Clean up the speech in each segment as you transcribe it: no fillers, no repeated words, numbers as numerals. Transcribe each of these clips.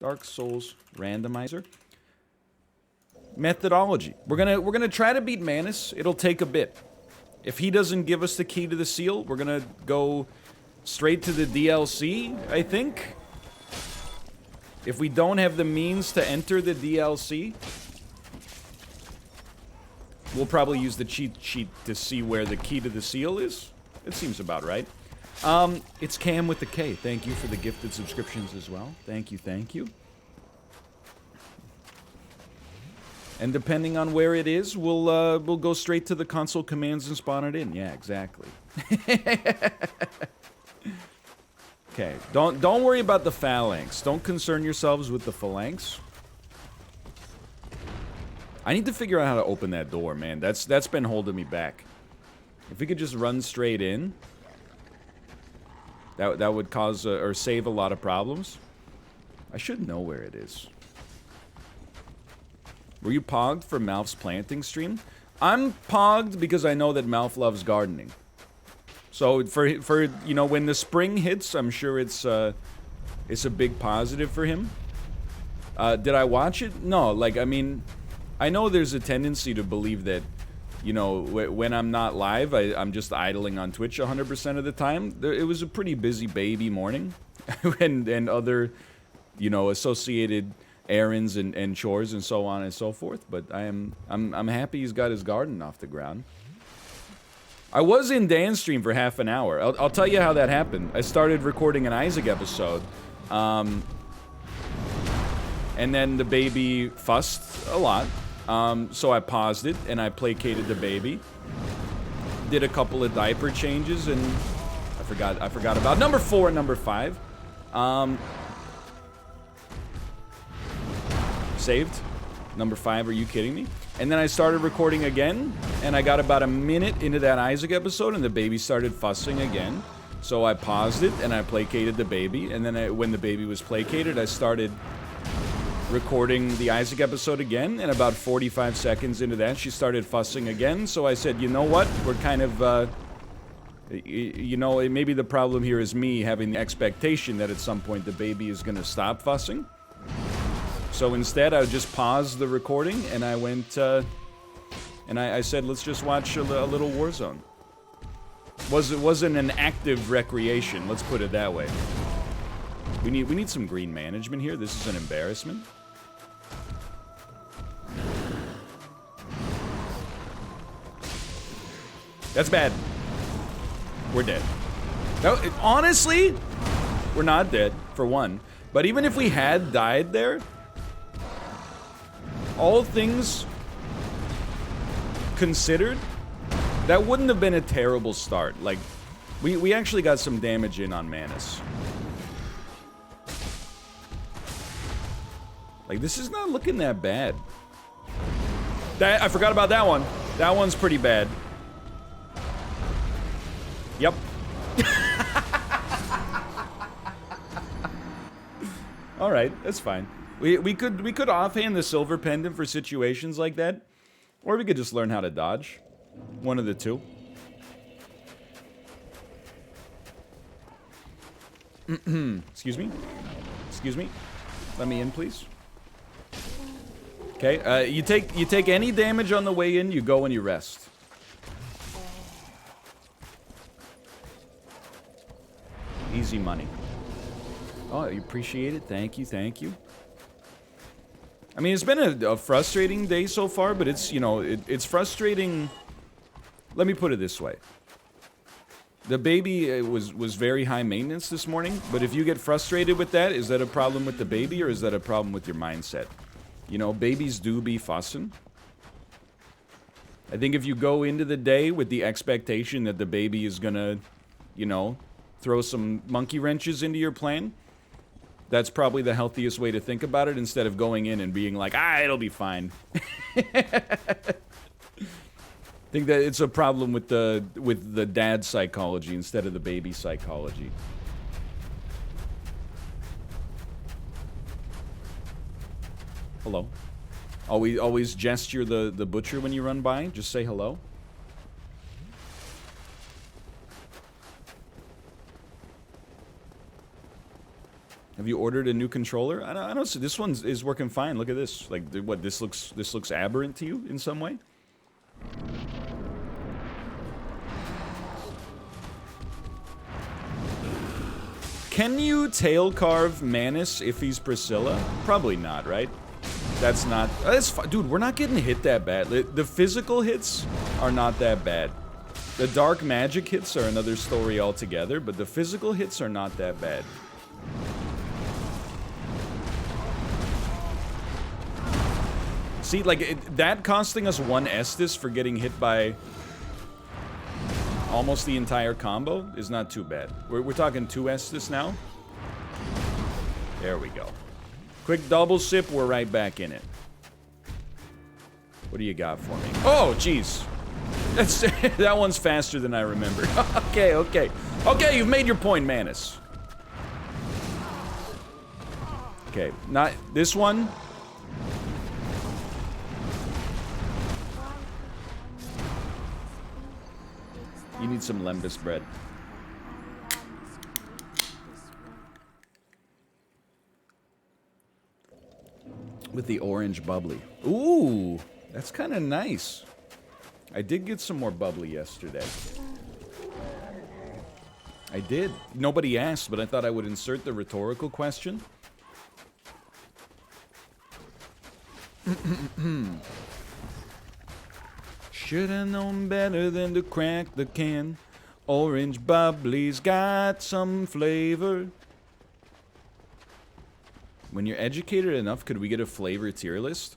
Dark Souls Randomizer. Methodology. We're gonna try to beat Manus. It'll take a bit. If he doesn't give us the key to the seal, we're gonna go straight to the DLC, I think. If we don't have the means to enter the DLC, we'll probably use the cheat sheet to see where the key to the seal is. It seems about right. It's Cam with the K. Thank you for the gifted subscriptions as well. Thank you, thank you. And depending on where it is, we'll go straight to the console commands and spawn it in. Yeah, exactly. Okay, don't worry about the phalanx. Don't concern yourselves with the phalanx. I need to figure out how to open that door, man. That's been holding me back. If we could just run straight in, that would cause or save a lot of problems. I should know where it is. Were you pogged for Malf's planting stream? I'm pogged because I know that Malf loves gardening. So for you know, when the spring hits, I'm sure it's a big positive for him. Did I watch it? No, like, I mean, I know there's a tendency to believe that, you know, when I'm not live, I'm just idling on Twitch 100% of the time. It was a pretty busy baby morning, and other, you know, associated errands and chores and so on and so forth. But I'm happy he's got his garden off the ground. I was in Dan's stream for half an hour. I'll tell you how that happened. I started recording an Isaac episode, and then the baby fussed a lot. So I paused it and I placated the baby. Did a couple of diaper changes, and I forgot about number 4 and number 5. Saved. Number 5, are you kidding me? And then I started recording again, and I got about a minute into that Isaac episode, and the baby started fussing again. So I paused it, and I placated the baby, and then when the baby was placated, I started recording the Isaac episode again, and about 45 seconds into that, she started fussing again. So I said, you know what? We're kind of, you know, maybe the problem here is me having the expectation that at some point the baby is going to stop fussing. So instead, I just paused the recording, and I went, and I said, let's just watch a little Warzone. It wasn't an active recreation, let's put it that way. We need some green management here. This is an embarrassment. That's bad. We're dead. No, honestly, we're not dead, for one. But even if we had died there, all things considered, that wouldn't have been a terrible start. Like, we actually got some damage in on Manus. Like, this is not looking that bad. I forgot about that one. That one's pretty bad. Yep. All right, that's fine. We could offhand the silver pendant for situations like that, or we could just learn how to dodge. One of the two. Excuse me. Excuse me. Let me in, please. Okay. You take any damage on the way in. You go and you rest. Easy money. Oh, you appreciate it. Thank you. Thank you. I mean, it's been a frustrating day so far, but it's, you know, it's frustrating. Let me put it this way. The baby was very high maintenance this morning, but if you get frustrated with that, is that a problem with the baby or is that a problem with your mindset? You know, babies do be fussing. I think if you go into the day with the expectation that the baby is gonna, you know, throw some monkey wrenches into your plan, that's probably the healthiest way to think about it, instead of going in and being like, it'll be fine. I think that it's a problem with the dad psychology instead of the baby psychology. Hello. Always gesture the butcher when you run by. Just say hello. Have you ordered a new controller? I don't see. This one is working fine. Look at this. Like, what? This looks aberrant to you in some way? Can you tail carve Manus if he's Priscilla? Probably not, right? That's not. Dude, we're not getting hit that bad. The physical hits are not that bad. The dark magic hits are another story altogether, but the physical hits are not that bad. See, like, that costing us 1 Estus for getting hit by almost the entire combo is not too bad. We're talking 2 Estus now. There we go. Quick double sip, we're right back in it. What do you got for me? Oh, jeez. That one's faster than I remembered. Okay, okay. Okay, you've made your point, Manus. Okay, not this one. You need some lembas bread. With the orange bubbly. Ooh, that's kind of nice. I did get some more bubbly yesterday. I did. Nobody asked, but I thought I would insert the rhetorical question. Should have known better than to crack the can. Orange bubbly's got some flavor. When you're educated enough, could we get a flavor tier list?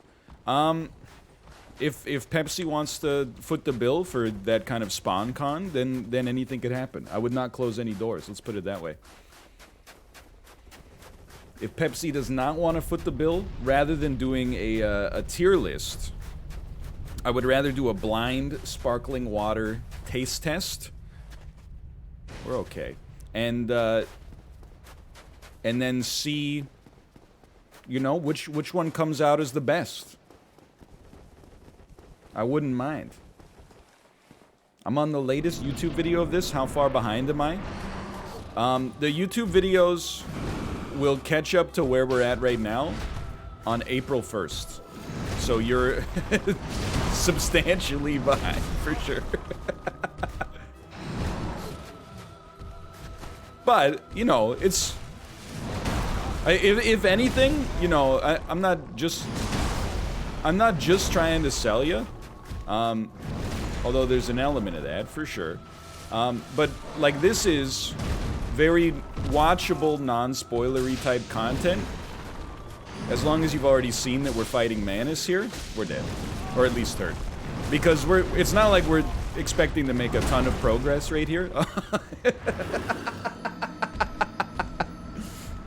If Pepsi wants to foot the bill for that kind of spawn con, then anything could happen. I would not close any doors. Let's put it that way. If Pepsi does not want to foot the bill, rather than doing a tier list, I would rather do a blind sparkling water taste test. We're okay, and then see, you know, which one comes out as the best. I wouldn't mind. I'm on the latest YouTube video of this. How far behind am I? The YouTube videos will catch up to where we're at right now on April 1st. So you're substantially behind, for sure. But, you know, it's... If anything, you know, I'm not just trying to sell you. Although there's an element of that, for sure. But, like, this is very watchable, non-spoilery type content. As long as you've already seen that we're fighting Manus here, we're dead. Or at least hurt. Because it's not like we're expecting to make a ton of progress right here.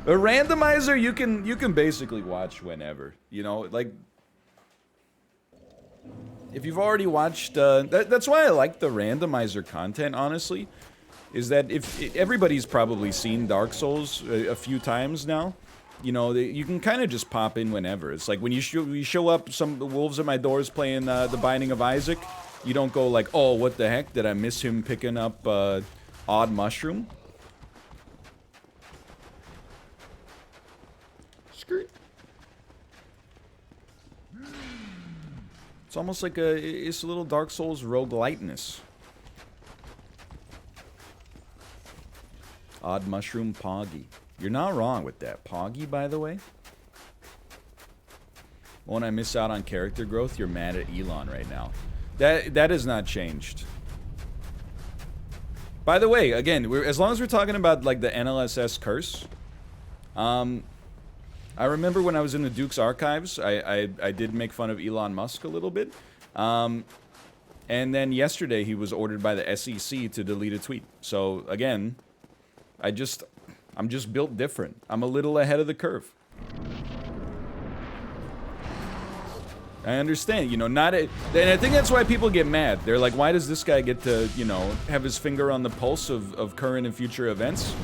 A randomizer, you can basically watch whenever. You know, like... If you've already watched, that's why I like the randomizer content, honestly, is that if everybody's probably seen Dark Souls a few times now, you know, you can kind of just pop in whenever. It's like when you show up, some Wolves at My Doors playing The Binding of Isaac, you don't go like, oh, what the heck, did I miss him picking up Odd Mushroom? Skirt. It's almost like it's a little Dark Souls rogueliteness. Odd Mushroom Poggy. You're not wrong with that. Poggy, by the way. When I miss out on character growth, you're mad at Elon right now. That has not changed. By the way, again, as long as we're talking about like the NLSS curse, I remember when I was in the Duke's archives, I did make fun of Elon Musk a little bit. And then yesterday he was ordered by the SEC to delete a tweet. So again, I'm just built different. I'm a little ahead of the curve. I understand, you know, and I think that's why people get mad. They're like, why does this guy get to, you know, have his finger on the pulse of current and future events?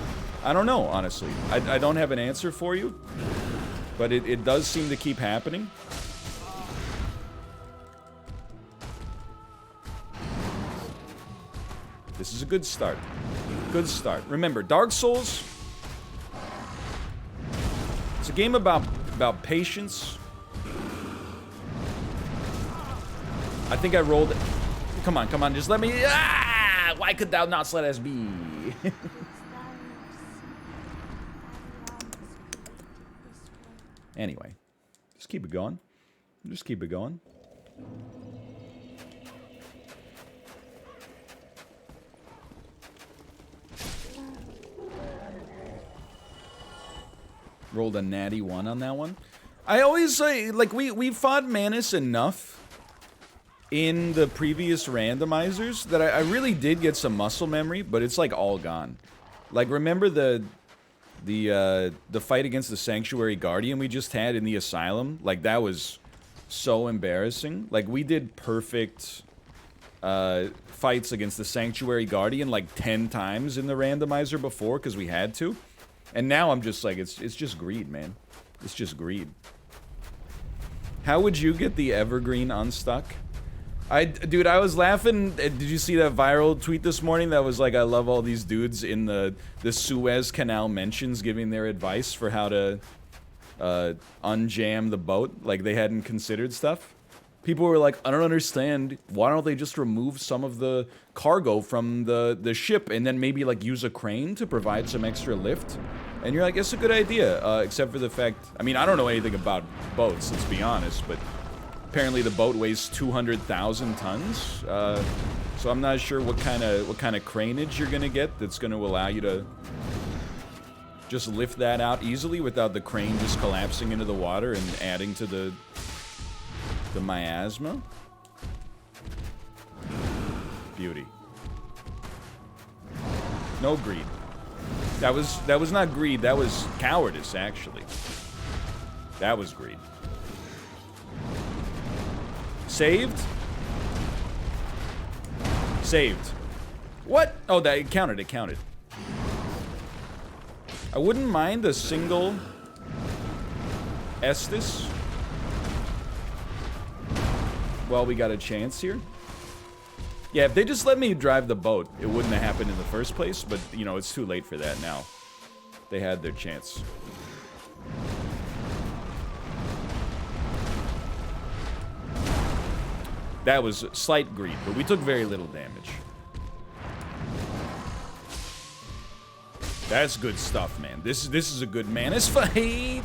I don't know, honestly. I don't have an answer for you. But it does seem to keep happening. This is a good start. Good start. Remember, Dark Souls game about patience. I think I rolled... Come on, just let me... Ah! Why could thou not let us be? Anyway, just keep it going. Just keep it going. Rolled a natty 1 on that one. I always say, like, we fought Manus enough in the previous randomizers that I really did get some muscle memory, but it's like all gone. Like, remember the fight against the Sanctuary Guardian we just had in the Asylum? Like, that was so embarrassing. Like, we did perfect fights against the Sanctuary Guardian like 10 times in the randomizer before because we had to. And now I'm just like, it's just greed, man. It's just greed. How would you get the Evergreen unstuck? Dude, I was laughing. Did you see that viral tweet this morning that was like, I love all these dudes in the Suez Canal mentions giving their advice for how to unjam the boat, like they hadn't considered stuff? People were like, I don't understand. Why don't they just remove some of the cargo from the ship and then maybe like use a crane to provide some extra lift? And you're like, it's a good idea, except for the fact, I mean, I don't know anything about boats, let's be honest, but apparently the boat weighs 200,000 tons, so I'm not sure what kind of craneage you're gonna get that's gonna allow you to just lift that out easily without the crane just collapsing into the water and adding to the miasma. Beauty. No greed. That was not greed, that was cowardice, actually. That was greed. Saved? Saved. What? Oh, that it counted, it counted. I wouldn't mind a single Estus. Well, we got a chance here. Yeah, if they just let me drive the boat, it wouldn't have happened in the first place, but, you know, it's too late for that now. They had their chance. That was slight greed, but we took very little damage. That's good stuff, man. This is a good Manus fight.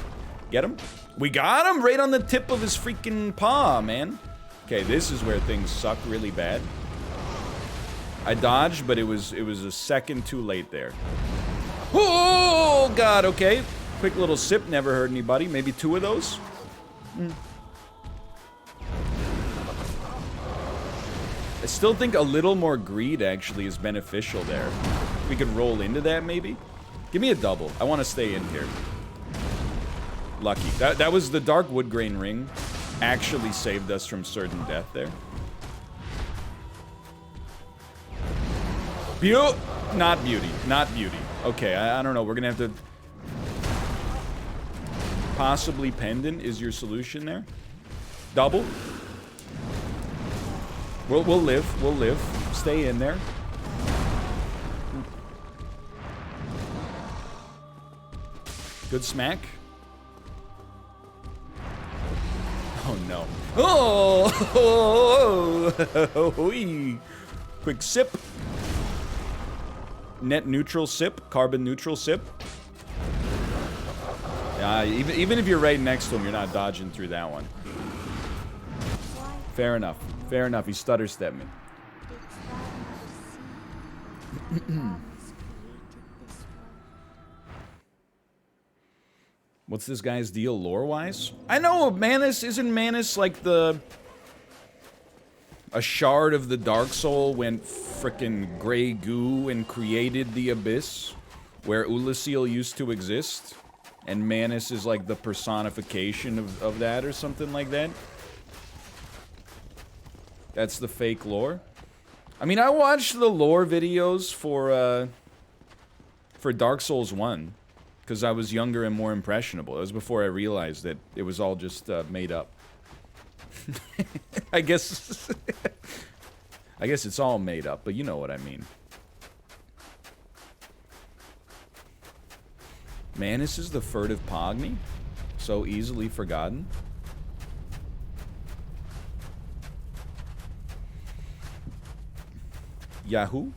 Get him? We got him right on the tip of his freaking paw, man. Okay, this is where things suck really bad. I dodged, but it was a second too late there. Oh God! Okay, quick little sip. Never hurt anybody. Maybe 2 of those. I still think a little more greed actually is beneficial there. We could roll into that maybe. Give me a double. I want to stay in here. Lucky. That was the Dark Woodgrain Ring. Actually saved us from certain death there. Not beauty. Not beauty. Okay, I don't know. We're gonna have to... Possibly pendant is your solution there. Double. We'll live. We'll live. Stay in there. Good smack. Oh no. Oh! Quick sip. Net neutral sip. Carbon neutral sip. Even if you're right next to him, you're not dodging through that one. Fair enough. Fair enough. He stutter stepped me. What's this guy's deal lore-wise? I know Manus, isn't Manus like a shard of the Dark Soul went frickin' gray goo and created the abyss where Ulasil used to exist? And Manus is like the personification of that or something like that? That's the fake lore? I mean, I watched the lore videos for Dark Souls 1. Because I was younger and more impressionable. It was before I realized that it was all just made up. I guess it's all made up, but you know what I mean. Manus is the furtive Pogni? So easily forgotten. Yahoo?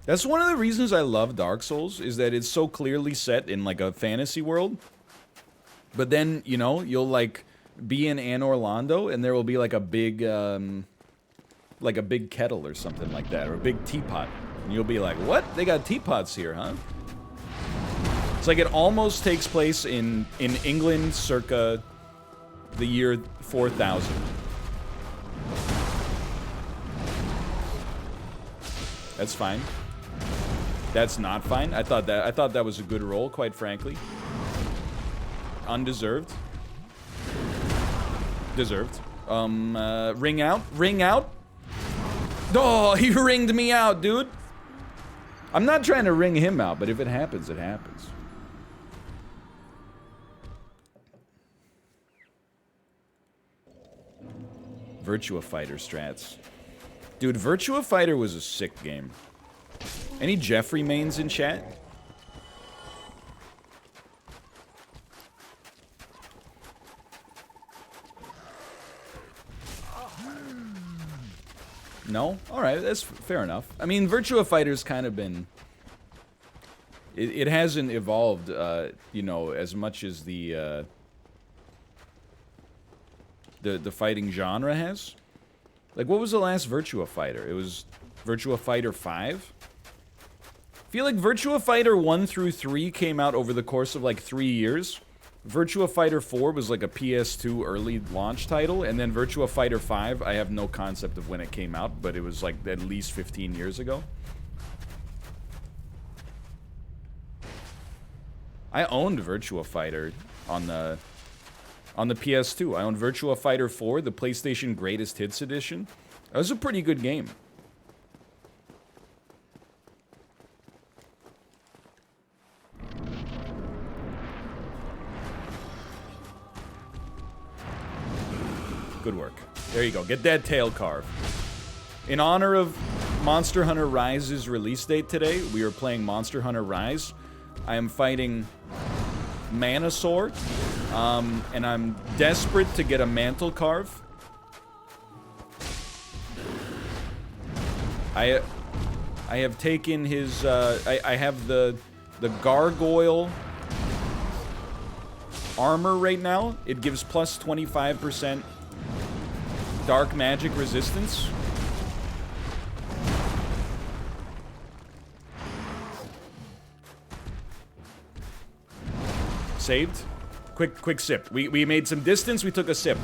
That's one of the reasons I love Dark Souls, is that it's so clearly set in, like, a fantasy world. But then, you know, you'll, like, be in Anne Orlando, and there will be, like a big kettle or something like that, or a big teapot. And you'll be like, what? They got teapots here, huh? It's like it almost takes place in England circa the year 4000. That's fine. That's not fine. I thought that was a good roll, quite frankly. Undeserved. Deserved. Ring out. Ring out. Oh, he ringed me out, dude. I'm not trying to ring him out, but if it happens, it happens. Virtua Fighter strats. Dude, Virtua Fighter was a sick game. Any Jeffrey mains in chat? No? Alright, that's fair enough. I mean, Virtua Fighter's kind of been... It hasn't evolved, you know, as much as the fighting genre has. Like, what was the last Virtua Fighter? It was Virtua Fighter 5? I feel like Virtua Fighter 1 through 3 came out over the course of, like, 3 years. Virtua Fighter 4 was like a PS2 early launch title, and then Virtua Fighter 5, I have no concept of when it came out, but it was like at least 15 years ago. I owned Virtua Fighter on the PS2. I owned Virtua Fighter 4, the PlayStation Greatest Hits Edition. That was a pretty good game. Good work. There you go. Get that tail carve. In honor of Monster Hunter Rise's release date today, we are playing Monster Hunter Rise. I am fighting Manasaur, and I'm desperate to get a mantle carve. I have taken his, I have the gargoyle armor right now. It gives plus 25% dark magic resistance. Saved. Quick sip. We made some distance, we took a sip.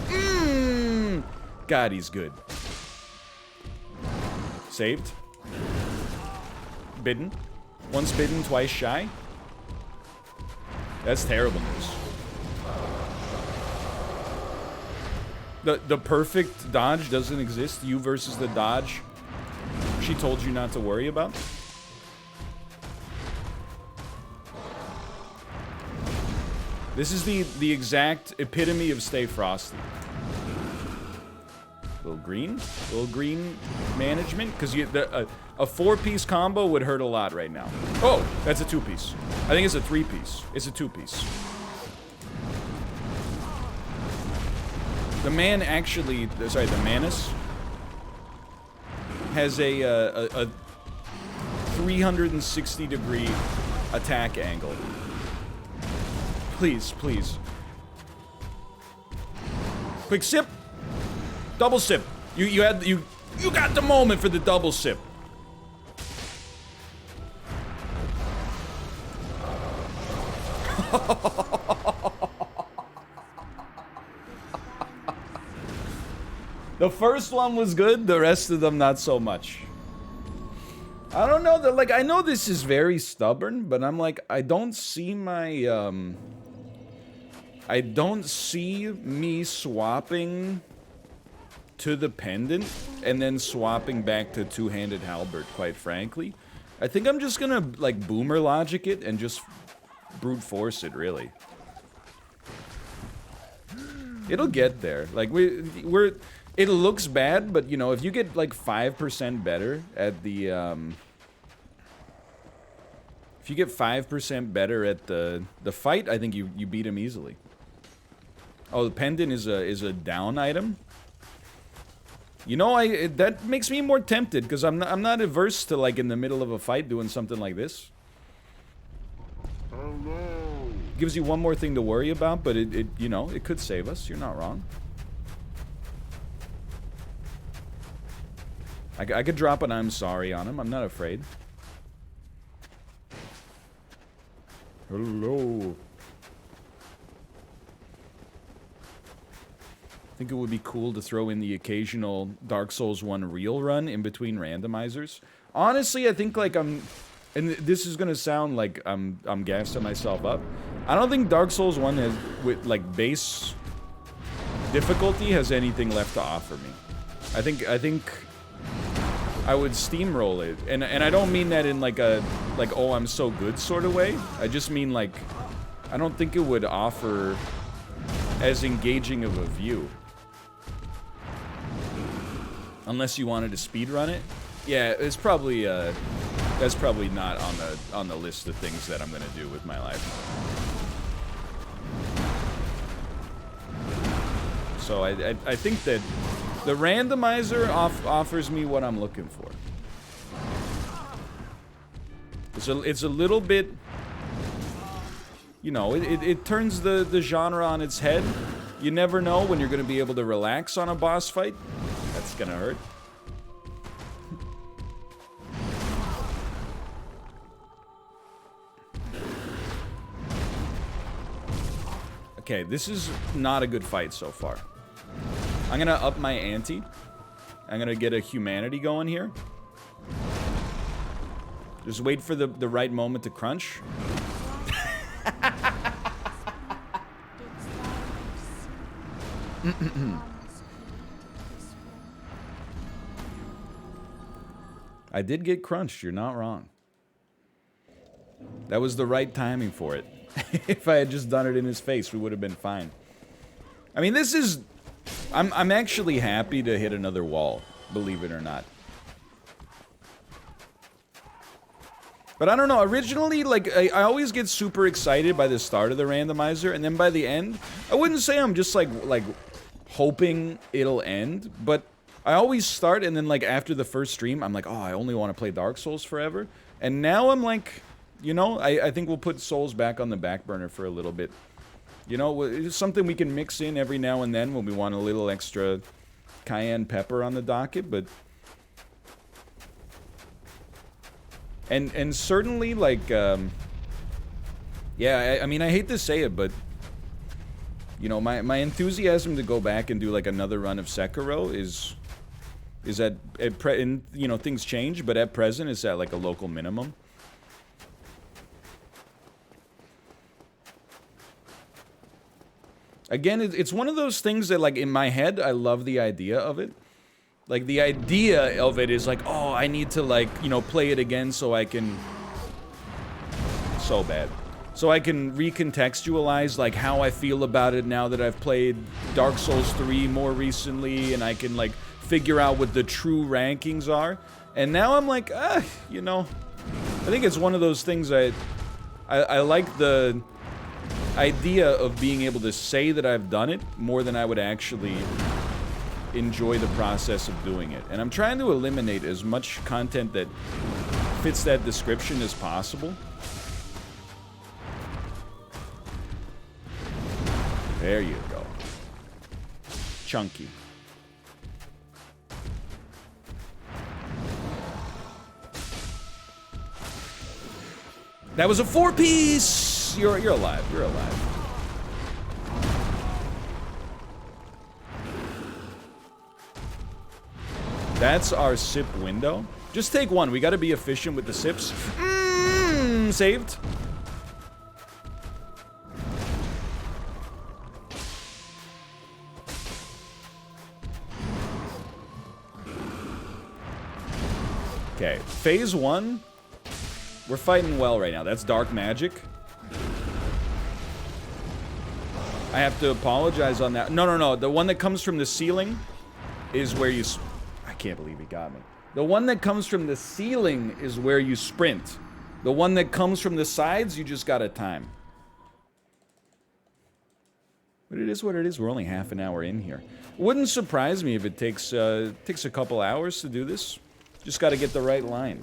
God, he's good. Saved. Bidden. Once bidden, twice shy. That's terrible news. The perfect dodge doesn't exist. You versus the dodge she told you not to worry about. This is the exact epitome of Stay Frosty. Little green management, because a 4-piece combo would hurt a lot right now. Oh, that's a 2-piece. I think it's a 3-piece. It's a 2-piece. The man actually, sorry, the Manus has a 360-degree attack angle. Please, please. Quick sip. Double sip. You got the moment for the double sip. The first one was good, the rest of them not so much. I don't know, that, like, I know this is very stubborn, but I'm like, I don't see my, I don't see me swapping to the pendant and then swapping back to two-handed halberd, quite frankly. I think I'm just gonna, like, boomer logic it and just brute force it, really. It'll get there. Like, we're it looks bad, but, you know, if you get, like, 5% better at the, If you get 5% better at the fight, I think you beat him easily. Oh, the pendant is a down item. You know, that makes me more tempted because I'm not averse to like in the middle of a fight doing something like this. Oh no. Gives you one more thing to worry about, but it you know, it could save us. You're not wrong. I could drop an I'm sorry on him. I'm not afraid. Hello. I think it would be cool to throw in the occasional Dark Souls 1 real run in between randomizers. Honestly, I think like and this is gonna sound like I'm gassing myself up. I don't think Dark Souls 1 has, with like base difficulty, has anything left to offer me. I think I would steamroll it, and I don't mean that in like a oh I'm so good sort of way. I just mean like I don't think it would offer as engaging of a view. Unless you wanted to speedrun it. Yeah, it's probably that's probably not on the list of things that I'm gonna do with my life. So I think that the randomizer offers me what I'm looking for. It's a little bit, you know, it turns the genre on its head. You never know when you're gonna be able to relax on a boss fight. That's gonna hurt. Okay, this is not a good fight so far. I'm gonna up my ante. I'm gonna get a humanity going here. Just wait for the right moment to crunch. I did get crunched, you're not wrong. That was the right timing for it. If I had just done it in his face, we would have been fine. I mean, this is... I'm actually happy to hit another wall, believe it or not. But I don't know, originally, like, I always get super excited by the start of the randomizer, and then by the end, I wouldn't say I'm just, like hoping it'll end, but I always start, and then, like, after the first stream, I'm like, oh, I only want to play Dark Souls forever. And now I'm like, you know, I think we'll put Souls back on the back burner for a little bit. You know, it's something we can mix in every now and then when we want a little extra cayenne pepper on the docket, but... And certainly, like, yeah, I mean, I hate to say it, but... You know, my enthusiasm to go back and do, like, another run of Sekiro is you know, things change, but at present, it's at, like, a local minimum. Again, it's one of those things that, like, in my head, I love the idea of it. Like, the idea of it is like, oh, I need to, like, you know, play it again so I can... So bad. So I can recontextualize, like, how I feel about it now that I've played Dark Souls 3 more recently, and I can, like, figure out what the true rankings are. And now I'm like, you know, I think it's one of those things I like the idea of being able to say that I've done it more than I would actually enjoy the process of doing it. And I'm trying to eliminate as much content that fits that description as possible. There you go. Chunky. That was a 4-piece! You're alive. You're alive. That's our sip window. Just take one. We gotta be efficient with the sips. Saved. Okay, phase 1. We're fighting well right now. That's dark magic. I have to apologize on that. No. The one that comes from the ceiling is where you... I can't believe he got me. The one that comes from the ceiling is where you sprint. The one that comes from the sides, you just gotta time. But it is what it is. We're only half an hour in here. Wouldn't surprise me if it takes a couple hours to do this. Just gotta get the right line.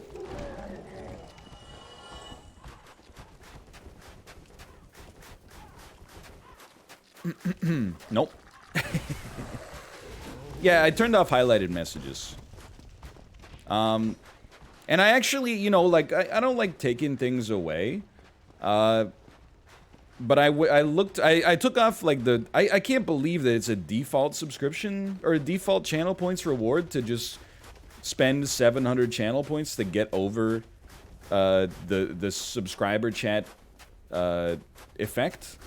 Nope. Yeah, I turned off highlighted messages. And I actually, you know, like, I don't like taking things away. But I took off, like, I can't believe that it's a default subscription, or a default channel points reward to just spend 700 channel points to get over, the subscriber chat, effect.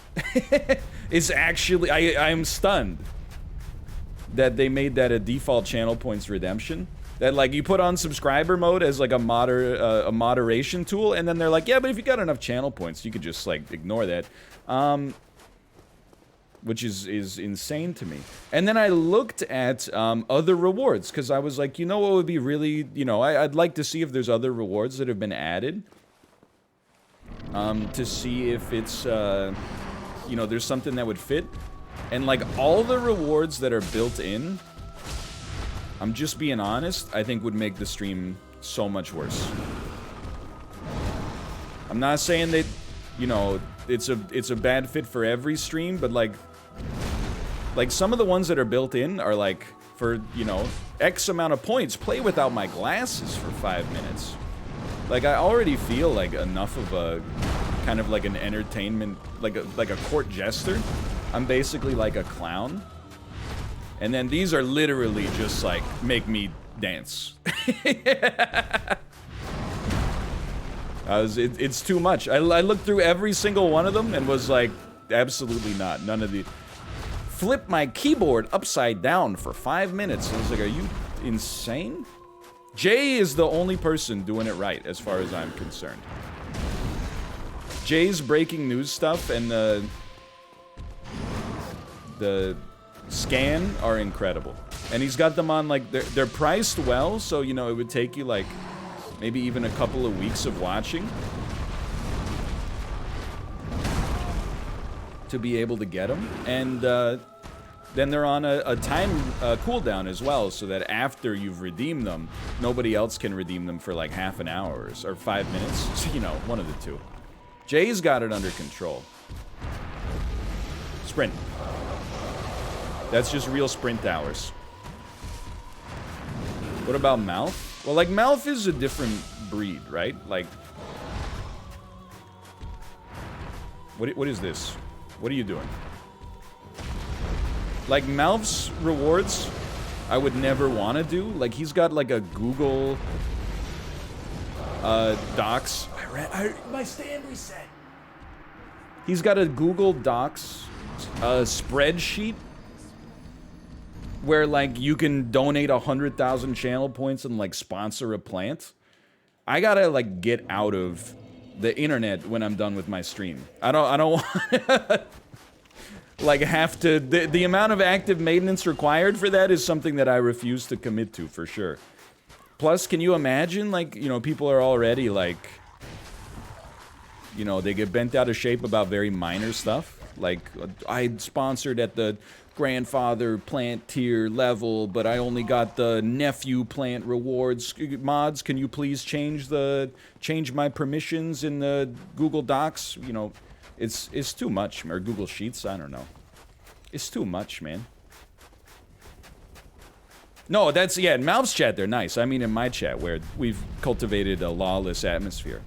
It's actually, I'm stunned that they made that a default channel points redemption. That, like, you put on subscriber mode as, like, a moderation tool, and then they're like, yeah, but if you got enough channel points, you could just, like, ignore that. Which is insane to me. And then I looked at other rewards, because I was like, you know what would be really, you know, I'd like to see if there's other rewards that have been added. To see if it's, you know, there's something that would fit. And, like, all the rewards that are built in, I'm just being honest, I think would make the stream so much worse. I'm not saying that, you know, it's a bad fit for every stream, but like some of the ones that are built in are like, for, you know, X amount of points, play without my glasses for 5 minutes. Like, I already feel like enough of a kind of like an entertainment, like a court jester. I'm basically like a clown. And then these are literally just like, make me dance. It's too much. I looked through every single one of them and was like, absolutely not. None of the... Flip my keyboard upside down for 5 minutes. I was like, are you insane? Jay is the only person doing it right, as far as I'm concerned. Jay's breaking news stuff and the scan are incredible. And he's got them on, like, they're priced well, so, you know, it would take you, like, maybe even a couple of weeks of watching to be able to get them. And then they're on a time cooldown as well, so that after you've redeemed them, nobody else can redeem them for like half an hour or 5 minutes. So, you know, one of the two. Jay's got it under control. Sprint. That's just real sprint hours. What about Mouth? Well, like, Mouth is a different breed, right? Like... What is this? What are you doing? Like, Mouth's rewards, I would never want to do. Like, he's got, like, a Google... Docs... my stand reset! He's got a Google Docs... spreadsheet... where, like, you can donate 100,000 channel points and, like, sponsor a plant. I gotta, like, get out of the internet when I'm done with my stream. I don't want like, have to... The amount of active maintenance required for that is something that I refuse to commit to, for sure. Plus, can you imagine, like, you know, people are already, like... You know, they get bent out of shape about very minor stuff. Like, I sponsored at the grandfather plant tier level, but I only got the nephew plant rewards. Mods, can you please change my permissions in the Google Docs? You know, it's too much. Or Google Sheets, I don't know. It's too much, man. No, that's, yeah, in Malv's chat, they're nice. I mean, in my chat, where we've cultivated a lawless atmosphere.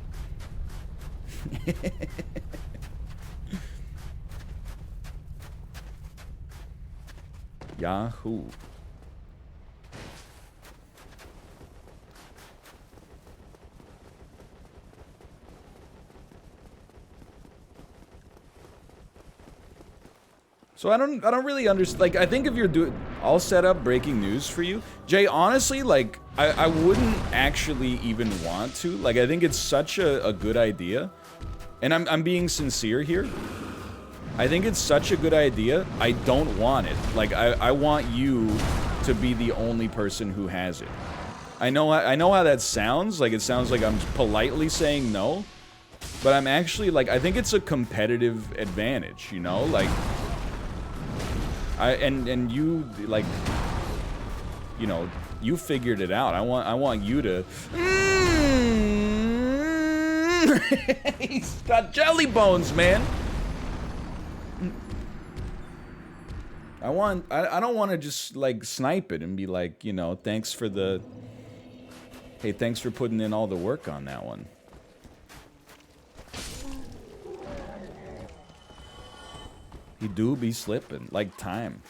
Yahoo. So I don't really understand. Like, I think if you're I'll set up breaking news for you. Jay, honestly, like, I wouldn't actually even want to. Like, I think it's such a good idea. And I'm being sincere here. I think it's such a good idea. I don't want it. Like, I want you to be the only person who has it. I know how that sounds. Like, it sounds like I'm politely saying no. But I'm actually, like, I think it's a competitive advantage, you know? Like, and you, like, you know, you figured it out. I want you to... He's got jelly bones, man! I don't want to just, like, snipe it and be like, you know, thanks for the... Hey, thanks for putting in all the work on that one. He do be slipping, like time.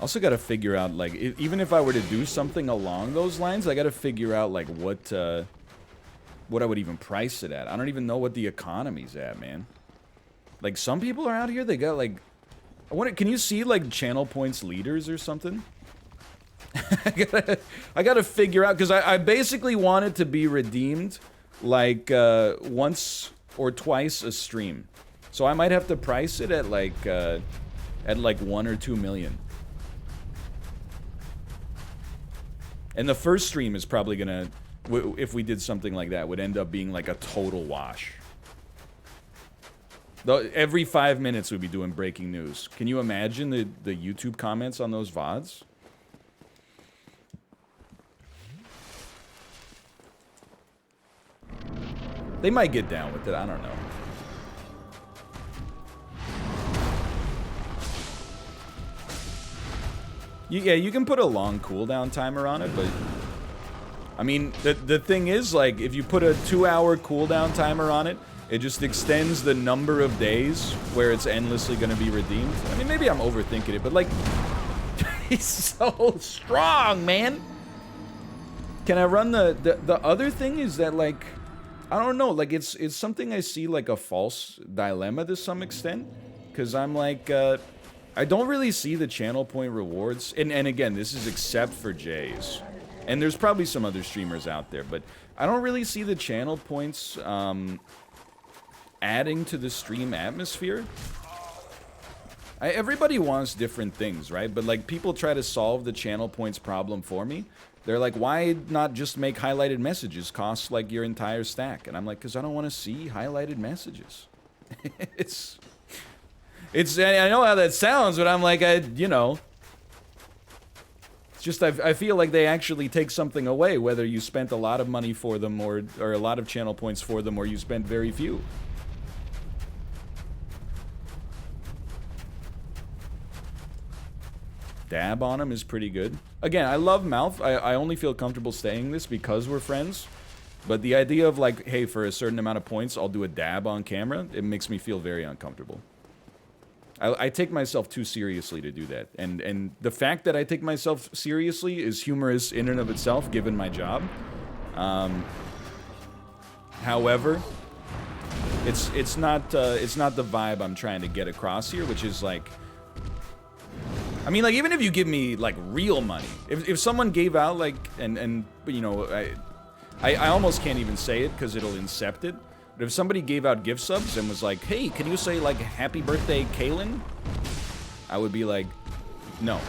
Also gotta figure out, like, even if I were to do something along those lines, I gotta figure out, like, what I would even price it at. I don't even know what the economy's at, man. Like, some people are out here, they got, like... can you see, like, channel points leaders or something? I gotta figure out, because I basically want it to be redeemed, like, once or twice a stream. So I might have to price it at, like 1 or 2 million. And the first stream is probably gonna, if we did something like that, would end up being like a total wash. Though every 5 minutes we'd be doing breaking news. Can you imagine the YouTube comments on those VODs? They might get down with it, I don't know. Yeah, you can put a long cooldown timer on it, but... I mean, the thing is, like, if you put a 2-hour cooldown timer on it, it just extends the number of days where it's endlessly gonna be redeemed. I mean, maybe I'm overthinking it, but, like... he's so strong, man! Can I run the other thing is that, like... I don't know, like, it's something I see like a false dilemma to some extent. Because I'm like, I don't really see the channel point rewards. And again, this is except for Jay's. And there's probably some other streamers out there, but I don't really see the channel points adding to the stream atmosphere. Everybody wants different things, right? But, like, people try to solve the channel points problem for me. They're like, why not just make highlighted messages cost, like, your entire stack? And I'm like, because I don't want to see highlighted messages. It's... I know how that sounds, but I'm like, you know... It's just, I feel like they actually take something away, whether you spent a lot of money for them, or a lot of channel points for them, or you spent very few. Dab on him is pretty good. Again, I love Mouth. I only feel comfortable saying this because we're friends. But the idea of, like, hey, for a certain amount of points, I'll do a dab on camera, it makes me feel very uncomfortable. I take myself too seriously to do that. And the fact that I take myself seriously is humorous in and of itself, given my job. However, it's not the vibe I'm trying to get across here, which is, like... I mean, like, even if you give me, like, real money, if someone gave out, like, and you know, I almost can't even say it because it'll incept it, but if somebody gave out gift subs and was like, hey, can you say, like, happy birthday, Kaylin? I would be like, no.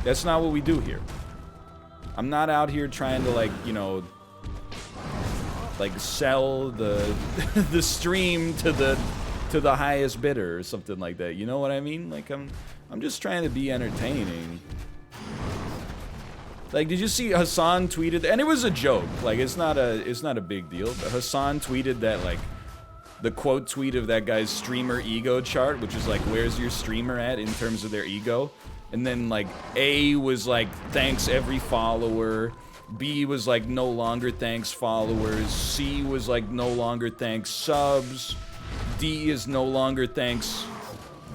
That's not what we do here. I'm not out here trying to, like, you know, like, sell the the stream to the highest bidder or something like that. You know what I mean? Like, I'm just trying to be entertaining. Like, did you see Hassan tweeted, and it was a joke, like, it's not a big deal, but Hassan tweeted that, like, the quote tweet of that guy's streamer ego chart, which is like, where's your streamer at in terms of their ego? And then, like, A was like, thanks every follower, B was like, no longer thanks followers, C was like, no longer thanks subs, D is no longer thanks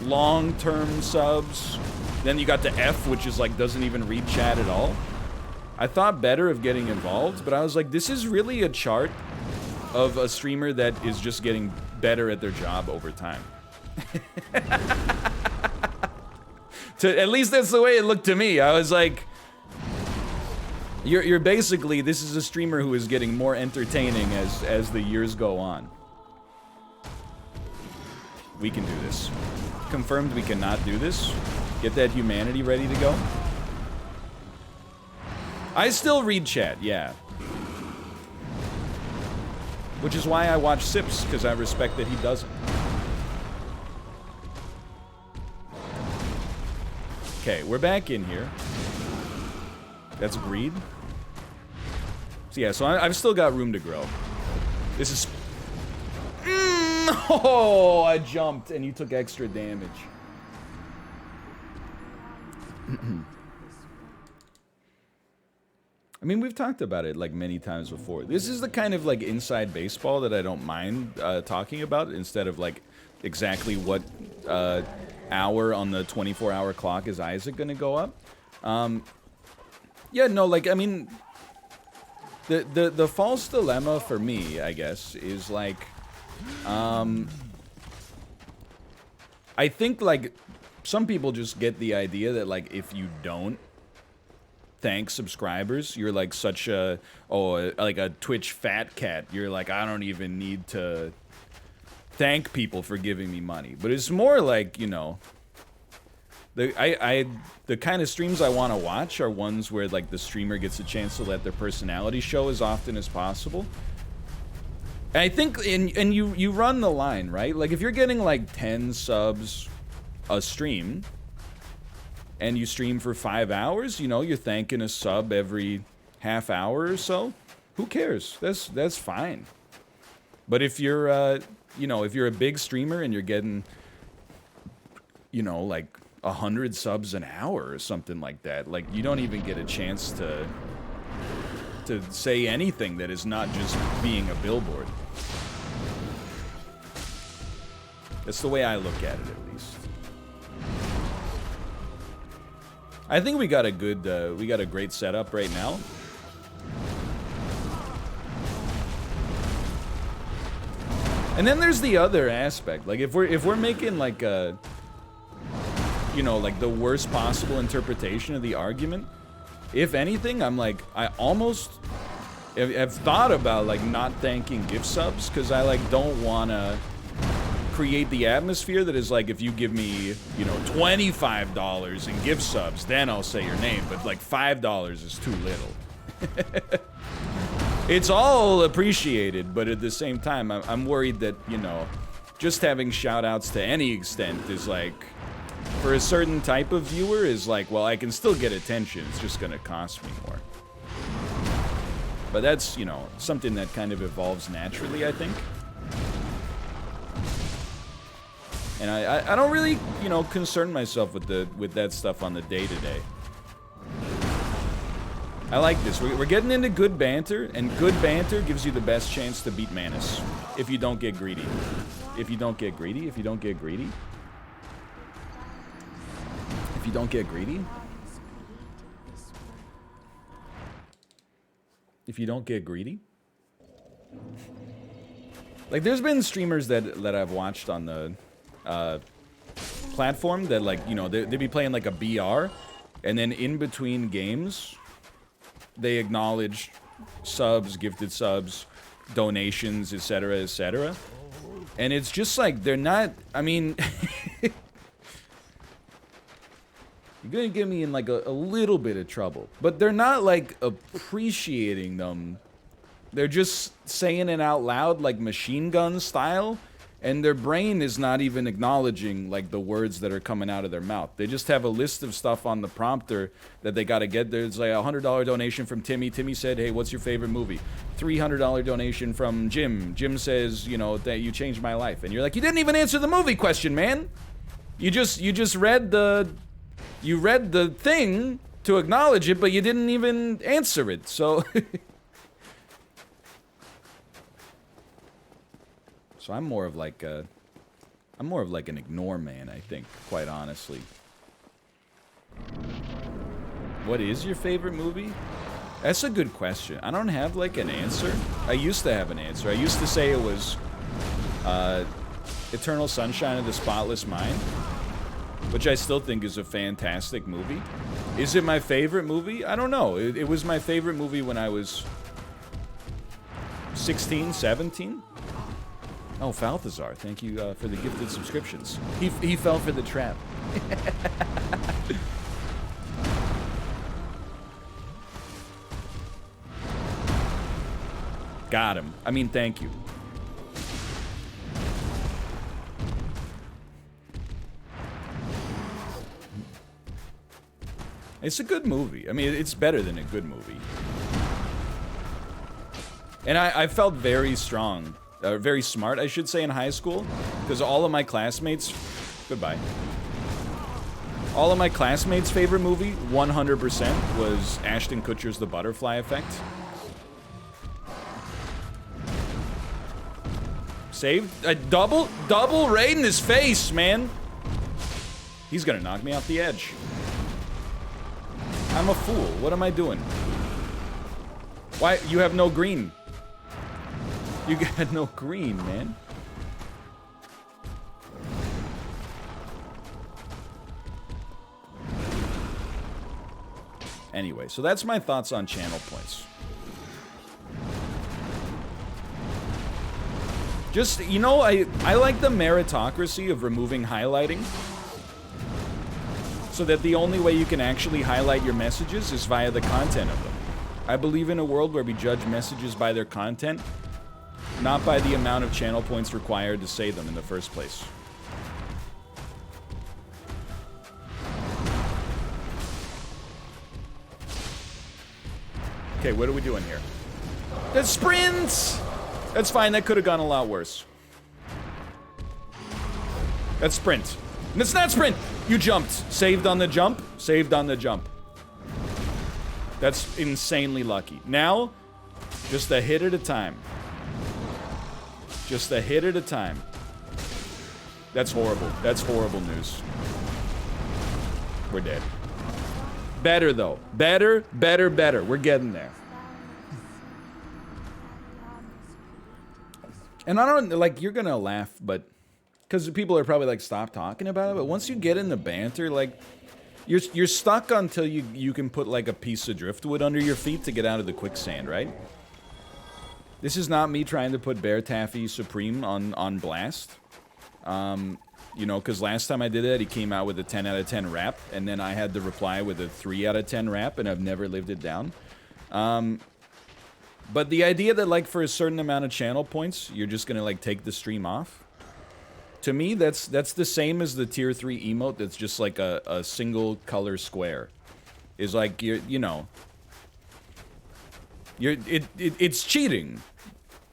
long-term subs. Then you got the F, which is like, doesn't even read chat at all. I thought better of getting involved, but I was like, this is really a chart of a streamer that is just getting better at their job over time. At least that's the way it looked to me. I was like, you're basically, this is a streamer who is getting more entertaining as the years go on. We can do this. Confirmed we cannot do this. Get that humanity ready to go. I still read chat, yeah. Which is why I watch Sips, because I respect that he doesn't. Okay, we're back in here. That's greed. So yeah, so I've still got room to grow. This is... Oh, I jumped and you took extra damage. I mean, we've talked about it like many times before. This is the kind of like inside baseball that I don't mind talking about, instead of like exactly what hour on the 24-hour clock is Isaac gonna go up. Yeah, no, like, I mean, the false dilemma for me, I guess, is like, I think like some people just get the idea that like if you don't thank subscribers, you're like such a, like a Twitch fat cat. You're like, I don't even need to thank people for giving me money. But it's more like, you know, the kind of streams I want to watch are ones where like the streamer gets a chance to let their personality show as often as possible. And I think, and you run the line, right? Like if you're getting like 10 subs a stream, and you stream for 5 hours, you know, you're thanking a sub every half hour or so. Who cares? That's fine. But if you're, you know, if you're a big streamer and you're getting, you know, like 100 subs an hour or something like that, like you don't even get a chance to say anything that is not just being a billboard. That's the way I look at it, at least. I think we got a good, we got a great setup right now. And then there's the other aspect. Like if we're making like a, you know, like the worst possible interpretation of the argument, if anything, I'm like, I almost have thought about like not thanking gift subs, because I like don't wanna create the atmosphere that is like, if you give me, you know, $25 in gift subs, then I'll say your name, but like $5 is too little. It's all appreciated, but at the same time, I'm worried that, you know, just having shout outs to any extent is like, for a certain type of viewer, is like, well, I can still get attention, it's just gonna cost me more. But that's, you know, something that kind of evolves naturally, I think. And I don't really, you know, concern myself with that stuff on the day-to-day. I like this. We're getting into good banter, and good banter gives you the best chance to beat Manus. If you don't get greedy. If you don't get greedy, if you don't get greedy. If you don't get greedy. If you don't get greedy. Like, there's been streamers that I've watched on the platform that, like, you know, they'd be playing like a BR, and then in between games they acknowledge subs, gifted subs, donations, etc., etc. And it's just like, they're not, I mean, you're gonna get me in like a little bit of trouble, but they're not like appreciating them. They're just saying it out loud like machine gun style, and their brain is not even acknowledging like the words that are coming out of their mouth. They just have a list of stuff on the prompter that they gotta get. There's like a $100 donation from Timmy. Timmy said, hey, what's your favorite movie? $300 donation from Jim. Jim says, you know, that you changed my life. And you're like, you didn't even answer the movie question, man. You just read the thing to acknowledge it, but you didn't even answer it. So So I'm more of like an ignore man, I think, quite honestly. What is your favorite movie? That's a good question. I don't have like an answer. I used to have an answer. I used to say it was Eternal Sunshine of the Spotless Mind, which I still think is a fantastic movie. Is it my favorite movie? I don't know. It was my favorite movie when I was 16, 17. Oh, Falthazar, thank you for the gifted subscriptions. He fell for the trap. Got him. I mean, thank you. It's a good movie. I mean, it's better than a good movie. And I felt very strong, very smart, I should say, in high school, because all of my classmates, goodbye. All of my classmates' favorite movie, 100%, was Ashton Kutcher's The Butterfly Effect. Saved a double right in his face, man. He's gonna knock me off the edge. I'm a fool. What am I doing? Why? You have no green. You got no green, man. Anyway, so that's my thoughts on channel points. Just, you know, I like the meritocracy of removing highlighting. So that the only way you can actually highlight your messages is via the content of them. I believe in a world where we judge messages by their content, not by the amount of channel points required to say them in the first place. Okay, what are we doing here? That's sprints! That's fine, that could have gone a lot worse. That's sprint. And it's not sprint! You jumped. Saved on the jump. Saved on the jump. That's insanely lucky. Now, just a hit at a time. Just a hit at a time. That's horrible. That's horrible news. We're dead. Better, though. Better, better, better. We're getting there. And I don't, like, you're gonna laugh, but... because people are probably like, stop talking about it. But once you get in the banter, like, you're stuck until you can put, like, a piece of driftwood under your feet to get out of the quicksand, right? This is not me trying to put Bear Taffy Supreme on blast. You know, because last time I did that, he came out with a 10 out of 10 rap, and then I had to reply with a 3 out of 10 rap, and I've never lived it down. But the idea that, like, for a certain amount of channel points, you're just gonna, like, take the stream off. To me, that's the same as the tier 3 emote that's just like a single color square. Is like, you know... it's cheating.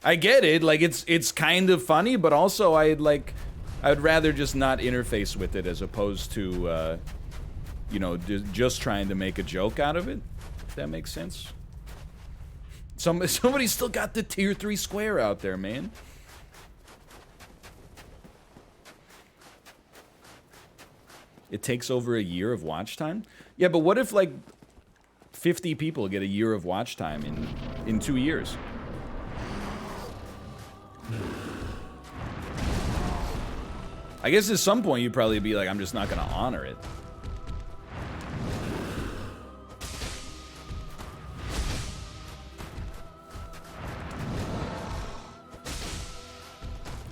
I get it, like, it's kind of funny, but also I'd rather just not interface with it as opposed to, you know, just trying to make a joke out of it. If that makes sense. Somebody still got the tier 3 square out there, man. It takes over a year of watch time? Yeah, but what if, like, 50 people get a year of watch time in 2 years? I guess at some point you'd probably be like, I'm just not gonna honor it.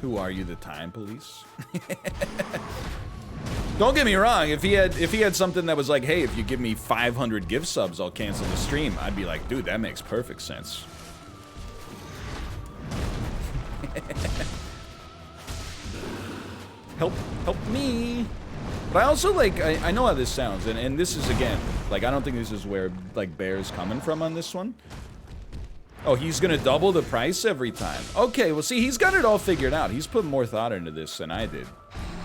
Who are you, the time police? Don't get me wrong, if he had something that was like, hey, if you give me 500 gift subs, I'll cancel the stream, I'd be like, dude, that makes perfect sense. Help me. But I also, like, I know how this sounds, and this is, again, like, I don't think this is where, like, Bear's coming from on this one. Oh, he's gonna double the price every time. Okay, well, see, he's got it all figured out. He's put more thought into this than I did.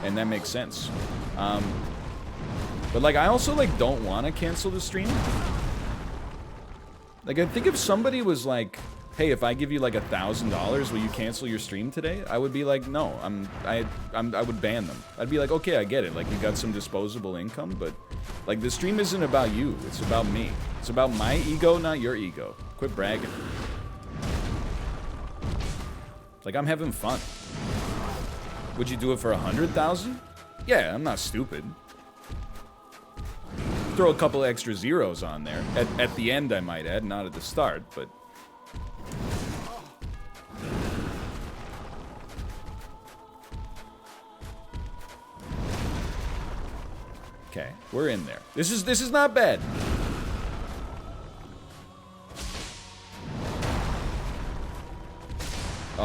And that makes sense. But, like, I also, like, don't want to cancel the stream. Like, I think if somebody was like, hey, if I give you, like, $1,000, will you cancel your stream today? I would be like, no, I would ban them. I'd be like, okay, I get it. Like, you got some disposable income, but, like, the stream isn't about you. It's about me. It's about my ego, not your ego. Quit bragging. Like, I'm having fun. Would you do it for 100,000? Yeah, I'm not stupid. Throw a couple extra zeros on there. At the end, I might add, not at the start, but... Okay, we're in there. This is not bad.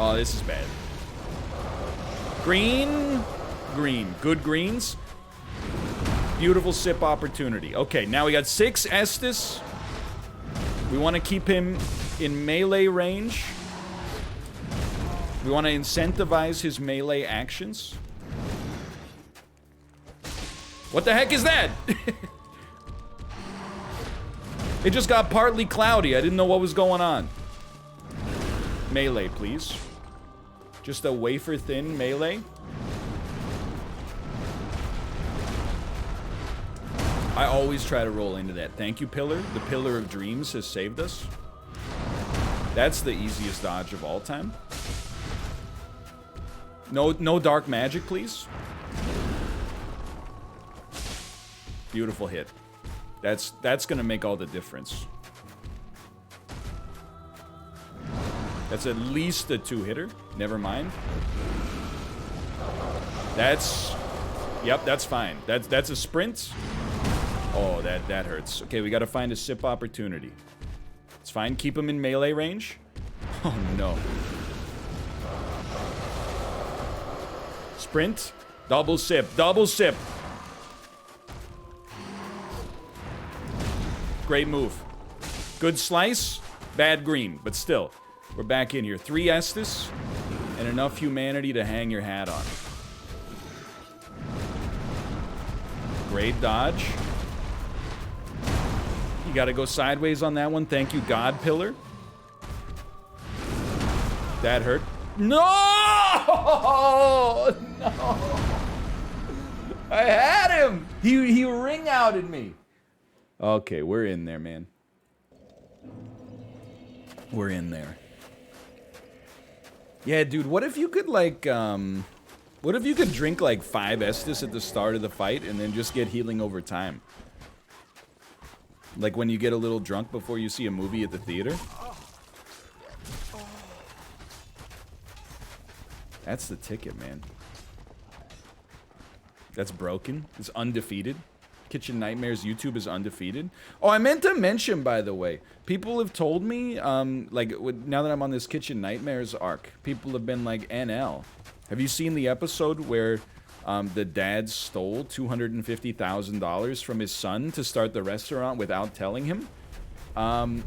Oh, this is bad. Green. Green. Good greens. Beautiful sip opportunity. Okay, now we got 6 Estus. We want to keep him in melee range. We want to incentivize his melee actions. What the heck is that? It just got partly cloudy. I didn't know what was going on. Melee, please. Just a wafer-thin melee. I always try to roll into that. Thank you, Pillar. The Pillar of Dreams has saved us. That's the easiest dodge of all time. No dark magic, please. Beautiful hit. That's gonna make all the difference. That's at least a 2-hitter. Never mind. That's... Yep, that's fine. That's a sprint. Oh, that hurts. Okay, we gotta find a sip opportunity. It's fine. Keep him in melee range. Oh, no. Sprint. Double sip. Double sip. Great move. Good slice. Bad green. But still, we're back in here. 3 Estus and enough humanity to hang your hat on. Great dodge. You gotta go sideways on that one. Thank you, God Pillar. That hurt. No! No! I had him! He ring-outed me. Okay, we're in there, man. We're in there. Yeah, dude, what if you could, like, what if you could drink, like, 5 Estus at the start of the fight and then just get healing over time? Like when you get a little drunk before you see a movie at the theater? That's the ticket, man. That's broken. It's undefeated. Kitchen Nightmares YouTube is undefeated. Oh, I meant to mention, by the way, people have told me, like, now that I'm on this Kitchen Nightmares arc, people have been like, NL. Have you seen the episode where the dad stole $250,000 from his son to start the restaurant without telling him? And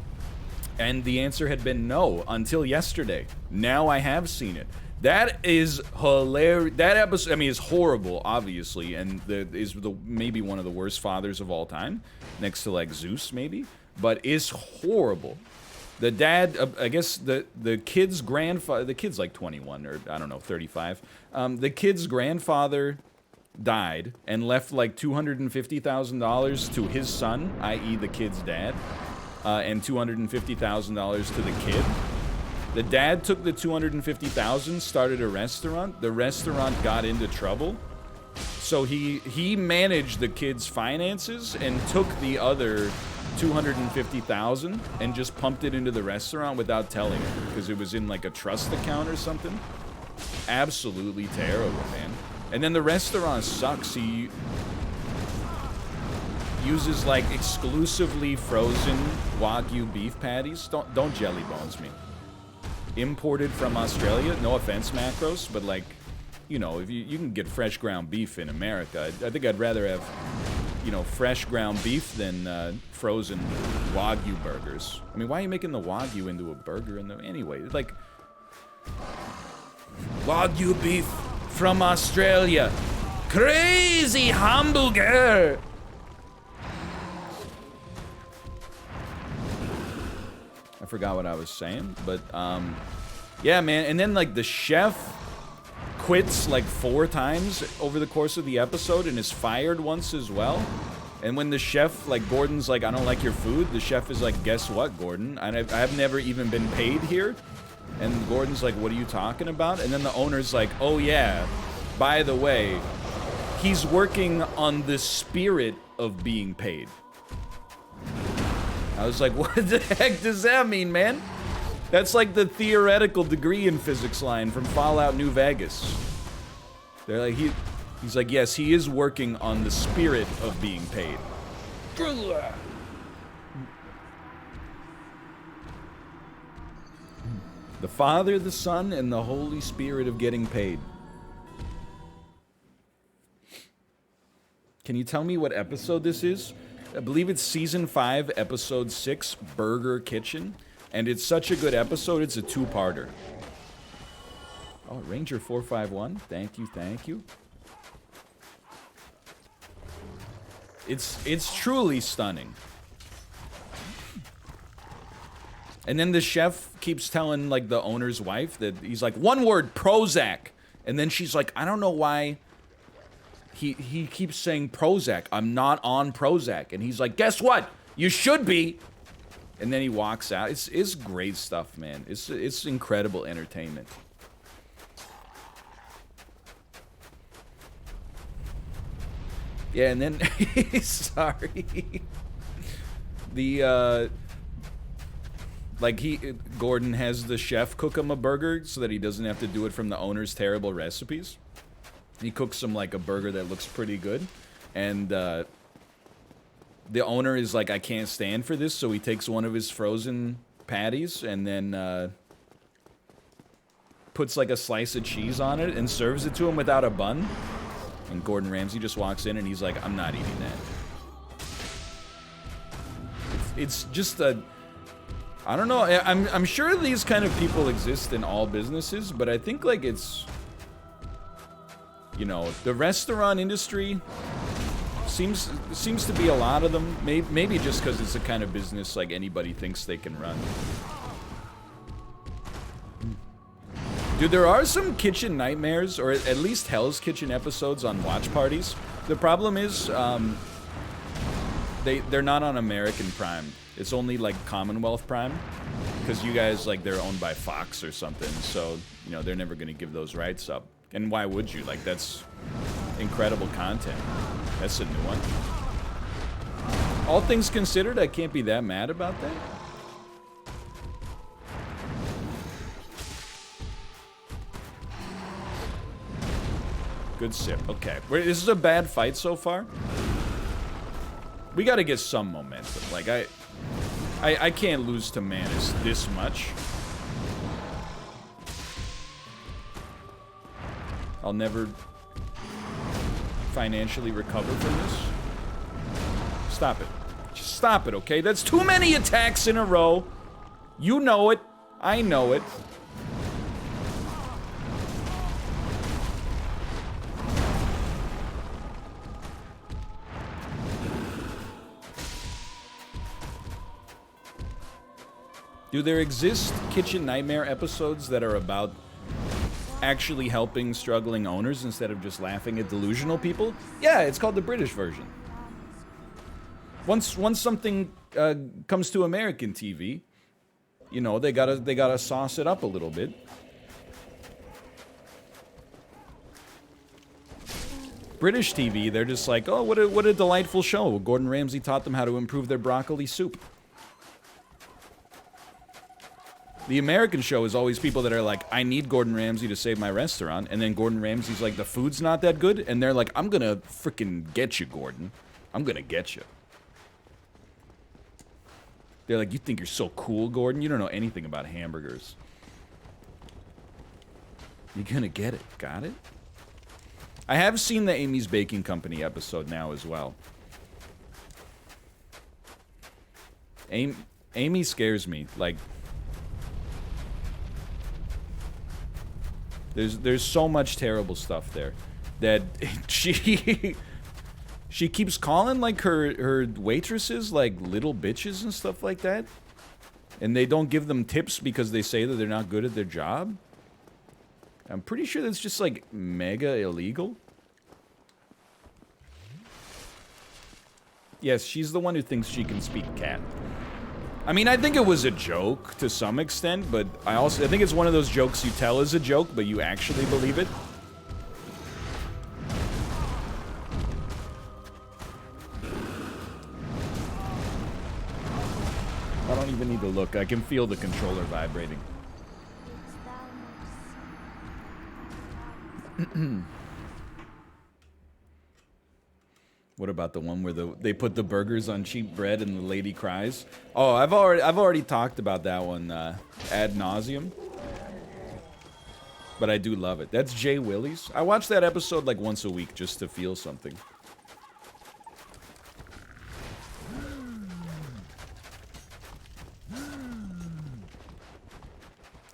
the answer had been no until yesterday. Now I have seen it. That is hilarious. That episode, I mean, is horrible, obviously, and is maybe one of the worst fathers of all time, next to, like, Zeus, maybe, but is horrible. The dad, I guess the kid's grandfather, the kid's like 21 or, I don't know, 35. The kid's grandfather died and left like $250,000 to his son, i.e. the kid's dad, and $250,000 to the kid. The dad took the $250,000, started a restaurant. The restaurant got into trouble. So he managed the kid's finances and took the other $250,000 and just pumped it into the restaurant without telling him because it was in like a trust account or something. Absolutely terrible, man. And then the restaurant sucks. He uses like exclusively frozen Wagyu beef patties. Don't jelly bones me. Imported from Australia. No offense, Macros, but like, you know, if you can get fresh ground beef in America, I think I'd rather have, you know, fresh ground beef than frozen Wagyu burgers. I mean, why are you making the Wagyu into a burger? Anyway, like, Wagyu beef from Australia. Crazy hamburger. I forgot what I was saying, but, yeah, man. And then, like, the chef quits, like, 4 times over the course of the episode and is fired once as well. And when the chef, like, Gordon's like, I don't like your food, the chef is like, guess what, Gordon? I've never even been paid here. And Gordon's like, what are you talking about? And then the owner's like, oh, yeah, by the way, he's working on the spirit of being paid. I was like, what the heck does that mean, man? That's like the theoretical degree in physics line from Fallout New Vegas. They're like, he's like, yes, he is working on the spirit of being paid. The Father, the Son, and the Holy Spirit of getting paid. Can you tell me what episode this is? I believe it's Season 5, Episode 6, Burger Kitchen. And it's such a good episode, it's a two-parter. Oh, Ranger 451. Thank you, thank you. It's truly stunning. And then the chef keeps telling, like, the owner's wife that he's like, one word, Prozac. And then she's like, I don't know why he keeps saying Prozac. I'm not on Prozac. And he's like, guess what? You should be. And then he walks out. It's great stuff, man. It's incredible entertainment. Yeah, and then, sorry. The, like, Gordon has the chef cook him a burger so that he doesn't have to do it from the owner's terrible recipes. He cooks him, like, a burger that looks pretty good. And, the owner is like, I can't stand for this, so he takes one of his frozen patties and then, puts, like, a slice of cheese on it and serves it to him without a bun. And Gordon Ramsay just walks in and he's like, I'm not eating that. It's just a... I don't know, I'm sure these kind of people exist in all businesses, but I think, like, it's... You know, the restaurant industry seems to be a lot of them. Maybe just because it's the kind of business, like, anybody thinks they can run. Dude, there are some Kitchen Nightmares, or at least Hell's Kitchen episodes on watch parties. The problem is, they're not on American Prime. It's only, like, Commonwealth Prime. Because you guys, like, they're owned by Fox or something, so, you know, they're never gonna give those rights up. And why would you? Like, that's incredible content. That's a new one. All things considered, I can't be that mad about that. Good sip. Okay. This is a bad fight so far. We gotta get some momentum. Like, I can't lose to Manus this much. I'll never financially recover from this. Stop it. Just stop it, okay? That's too many attacks in a row. You know it. I know it. Do there exist Kitchen Nightmare episodes that are about actually helping struggling owners instead of just laughing at delusional people? Yeah, it's called the British version. Once something comes to American TV, you know, they gotta sauce it up a little bit. British TV, they're just like, oh, what a delightful show. Gordon Ramsay taught them how to improve their broccoli soup. The American show is always people that are like, I need Gordon Ramsay to save my restaurant, and then Gordon Ramsay's like, the food's not that good, and they're like, I'm gonna frickin' get you, Gordon. I'm gonna get you. They're like, you think you're so cool, Gordon? You don't know anything about hamburgers. You're gonna get it. Got it? I have seen the Amy's Baking Company episode now as well. Amy scares me. Like, there's so much terrible stuff there that she keeps calling, like, her waitresses, like, little bitches and stuff like that. And they don't give them tips because they say that they're not good at their job. I'm pretty sure that's just, like, mega illegal. Yes, she's the one who thinks she can speak cat. I mean, I think it was a joke to some extent, but I think it's one of those jokes you tell as a joke, but you actually believe it. I don't even need to look. I can feel the controller vibrating. What about the one where they put the burgers on cheap bread and the lady cries? Oh, I've already talked about that one ad nauseum. But I do love it. That's Jay Willis. I watch that episode like once a week just to feel something.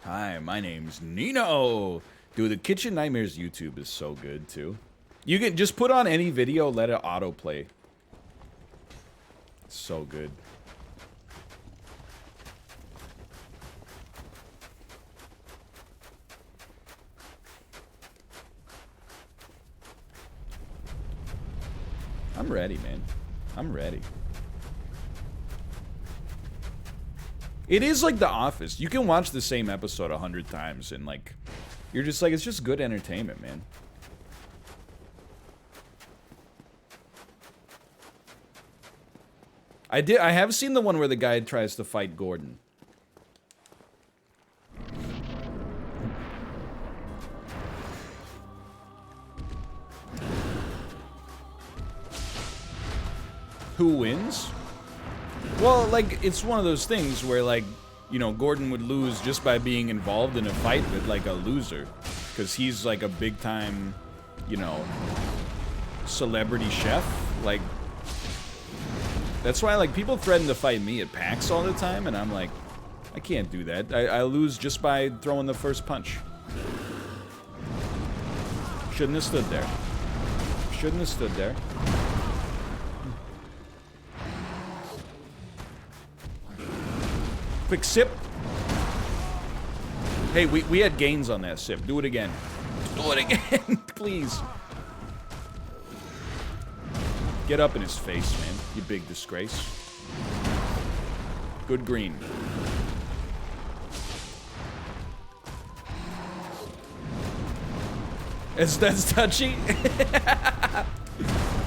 Hi, my name's Nino. Dude, the Kitchen Nightmares YouTube is so good too. You can just put on any video, let it autoplay. It's so good. I'm ready, man. I'm ready. It is like The Office. You can watch the same episode 100 times and like, you're just like, it's just good entertainment, man. I have seen the one where the guy tries to fight Gordon. Who wins? Well, like, it's one of those things where, like, you know, Gordon would lose just by being involved in a fight with, like, a loser. Because he's, like, a big-time, you know, celebrity chef. Like, that's why, like, people threaten to fight me at PAX all the time, and I'm like, I can't do that. I lose just by throwing the first punch. Shouldn't have stood there. Shouldn't have stood there. Quick sip. Hey, we had gains on that sip. Do it again. Do it again, please. Get up in his face, man. You big disgrace. Good green. That's touchy.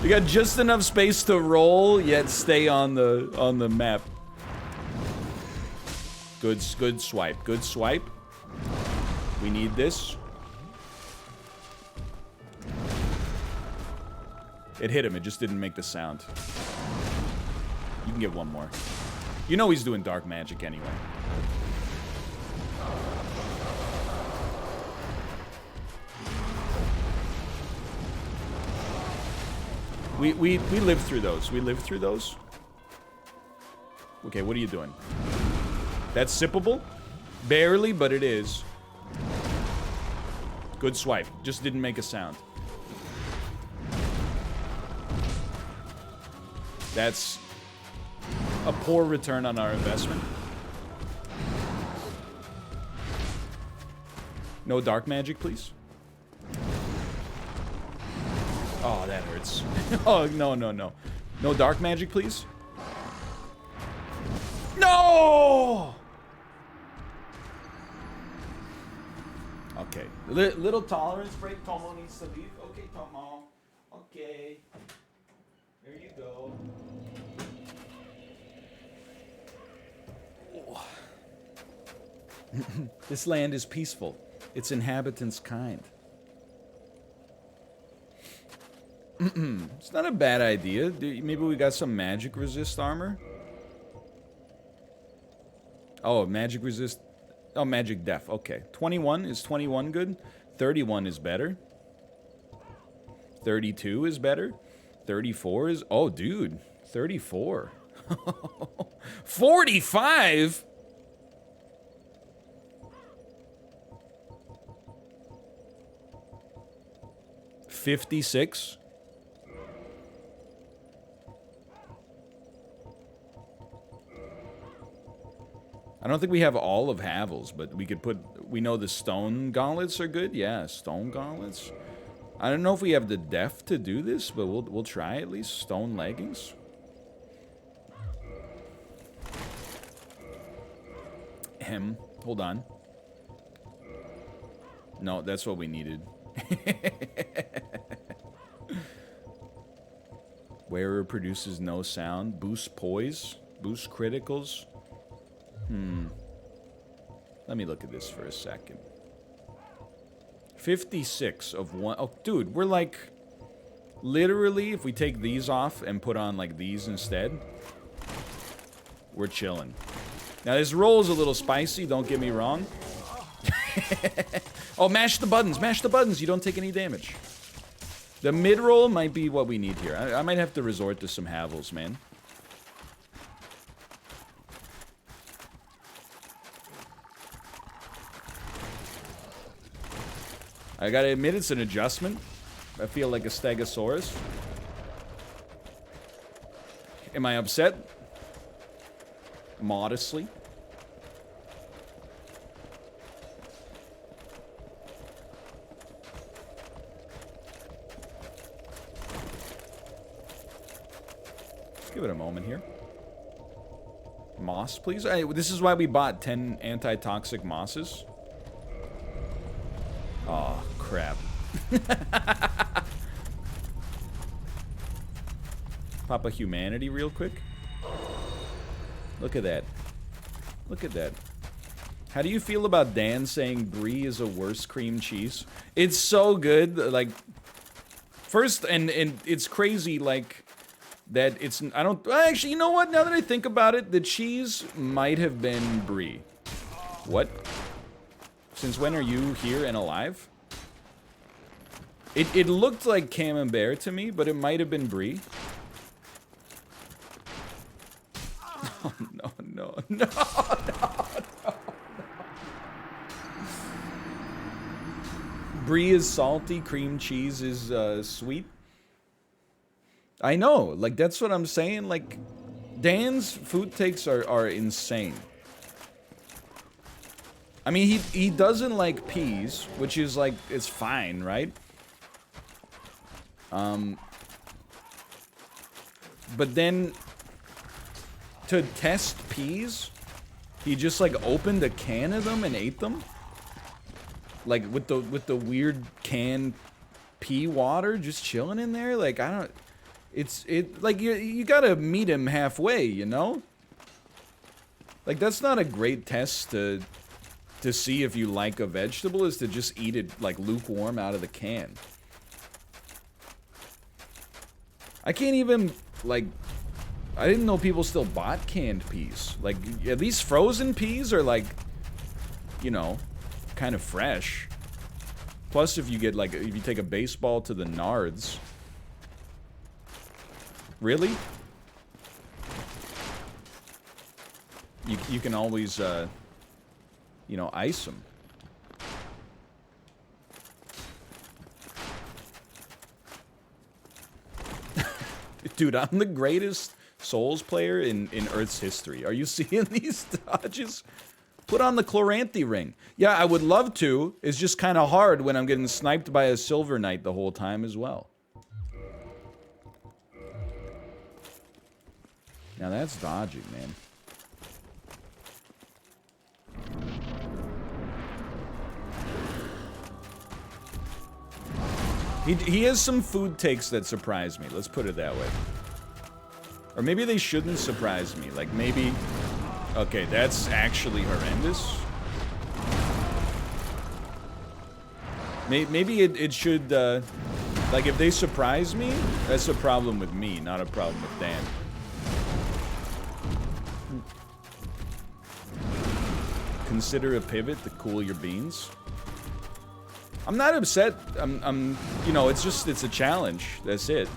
You got just enough space to roll, yet stay on the map. Good swipe. Good swipe. We need this. It hit him. It just didn't make the sound. You can get one more. You know he's doing dark magic anyway. We lived through those. We lived through those. Okay, what are you doing? That's sippable? Barely, but it is. Good swipe. Just didn't make a sound. That's a poor return on our investment. No dark magic, please. Oh, that hurts. Oh, no. No dark magic, please. No! Okay. Little tolerance break. Tomo needs to leave. Okay, Tomo. Okay. There you go. This land is peaceful. Its inhabitants kind. It's not a bad idea. Maybe we got some magic resist armor. Oh, magic resist. Oh, magic def. Okay. 21. Is 21 good? 31 is better. 32 is better. 34 is... Oh, dude. 34. 45? $56. I don't think we have all of Havel's, but we could put... We know the stone gauntlets are good. Yeah, stone gauntlets. I don't know if we have the def to do this, but we'll try at least. Stone leggings. Hold on. No, that's what we needed. Wearer produces no sound. Boost poise. Boost criticals. Let me look at this for a second. 56 of one. Oh, dude, we're like... Literally, if we take these off and put on, like, these instead, we're chilling. Now, this roll is a little spicy, don't get me wrong. Oh, mash the buttons. Mash the buttons. You don't take any damage. The mid-roll might be what we need here. I might have to resort to some Havels, man. I gotta admit, it's an adjustment. I feel like a Stegosaurus. Am I upset? Modestly. Give it a moment here. Moss, please. This is why we bought 10 anti-toxic mosses. Oh, crap. Pop a humanity real quick. Look at that. Look at that. How do you feel about Dan saying Brie is a worse cream cheese? It's so good. Like, first, and it's crazy, like, that it's, I don't, actually, you know what? Now that I think about it, the cheese might have been Brie. What? Since when are you here and alive? It looked like Camembert to me, but it might have been Brie. Oh, no. Brie is salty, cream cheese is sweet. I know, like, that's what I'm saying. Like, Dan's food takes are insane. I mean, he doesn't like peas, which is, like, it's fine, right? But then, to test peas, he just, like, opened a can of them and ate them. Like, with the weird canned pea water just chilling in there. Like, I don't... Like, you gotta meet him halfway, you know? Like, that's not a great test to see if you like a vegetable, is to just eat it, like, lukewarm out of the can. I can't even, like... I didn't know people still bought canned peas. Like, at least frozen peas are, like, you know, kind of fresh. Plus, if you get, like, if you take a baseball to the Nards... Really? You can always, you know, ice them. Dude, I'm the greatest Souls player in Earth's history. Are you seeing these dodges? Put on the Chloranthy ring. Yeah, I would love to. It's just kind of hard when I'm getting sniped by a Silver Knight the whole time as well. Now that's dodging, man. He has some food takes that surprise me. Let's put it that way. Or maybe they shouldn't surprise me. Like, maybe... Okay, that's actually horrendous. Maybe it should, like, if they surprise me, that's a problem with me, not a problem with Dan. Consider a pivot to cool your beans. I'm not upset. I'm, you know, it's just, it's a challenge. That's it.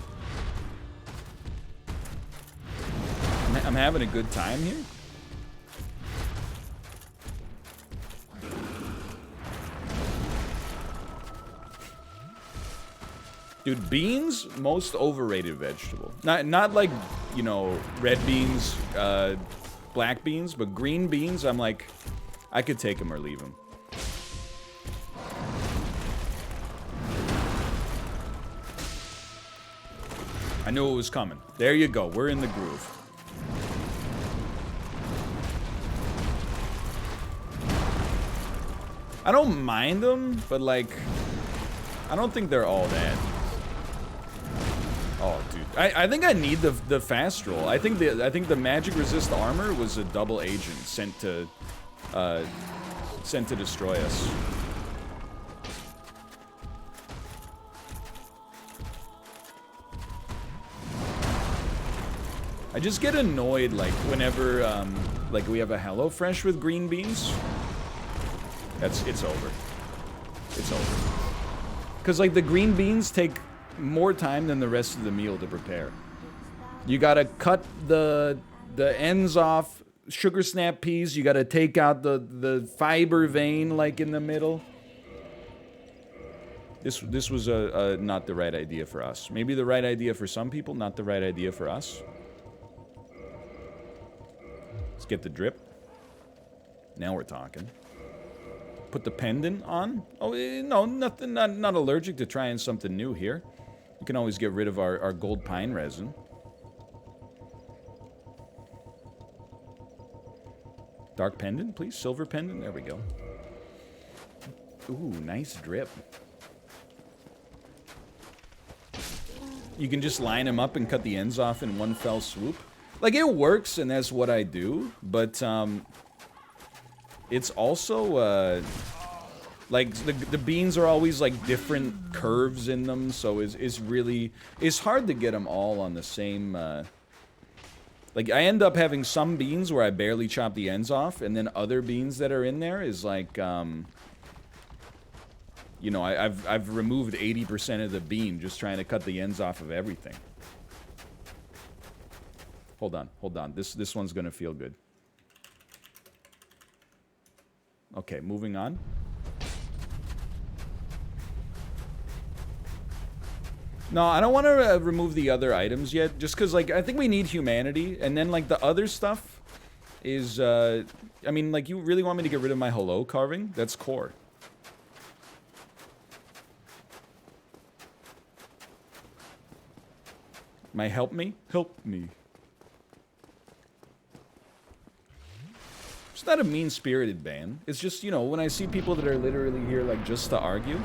I'm having a good time here. Dude, beans, most overrated vegetable. Not like, you know, red beans, black beans, but green beans, I'm like, I could take them or leave them. I knew it was coming. There you go. We're in the groove. I don't mind them, but like, I don't think they're all that. Oh, dude. I think I need the fast roll. I think the magic resist armor was a double agent sent to destroy us. I just get annoyed, like, whenever, like, we have a HelloFresh with green beans. It's over. It's over. Because, like, the green beans take more time than the rest of the meal to prepare. You gotta cut the ends off sugar snap peas. You gotta take out the fiber vein, like, in the middle. This was not the right idea for us. Maybe the right idea for some people, not the right idea for us. Let's get the drip. Now we're talking. Put the pendant on. Oh, no, nothing. Not allergic to trying something new here. We can always get rid of our gold pine resin. Dark pendant, please. Silver pendant. There we go. Ooh, nice drip. You can just line them up and cut the ends off in one fell swoop. Like, it works, and that's what I do, but, it's also, like, the beans are always, like, different curves in them, so it's really... It's hard to get them all on the same, Like, I end up having some beans where I barely chop the ends off, and then other beans that are in there is, like, you know, I've removed 80% of the bean just trying to cut the ends off of everything. Hold on. This one's gonna feel good. Okay, moving on. No, I don't want to remove the other items yet, just because, like, I think we need humanity, and then, like, the other stuff is, I mean, like, you really want me to get rid of my hello carving? That's core. My help me? Help me. It's not a mean-spirited ban. It's just, you know, when I see people that are literally here, like, just to argue,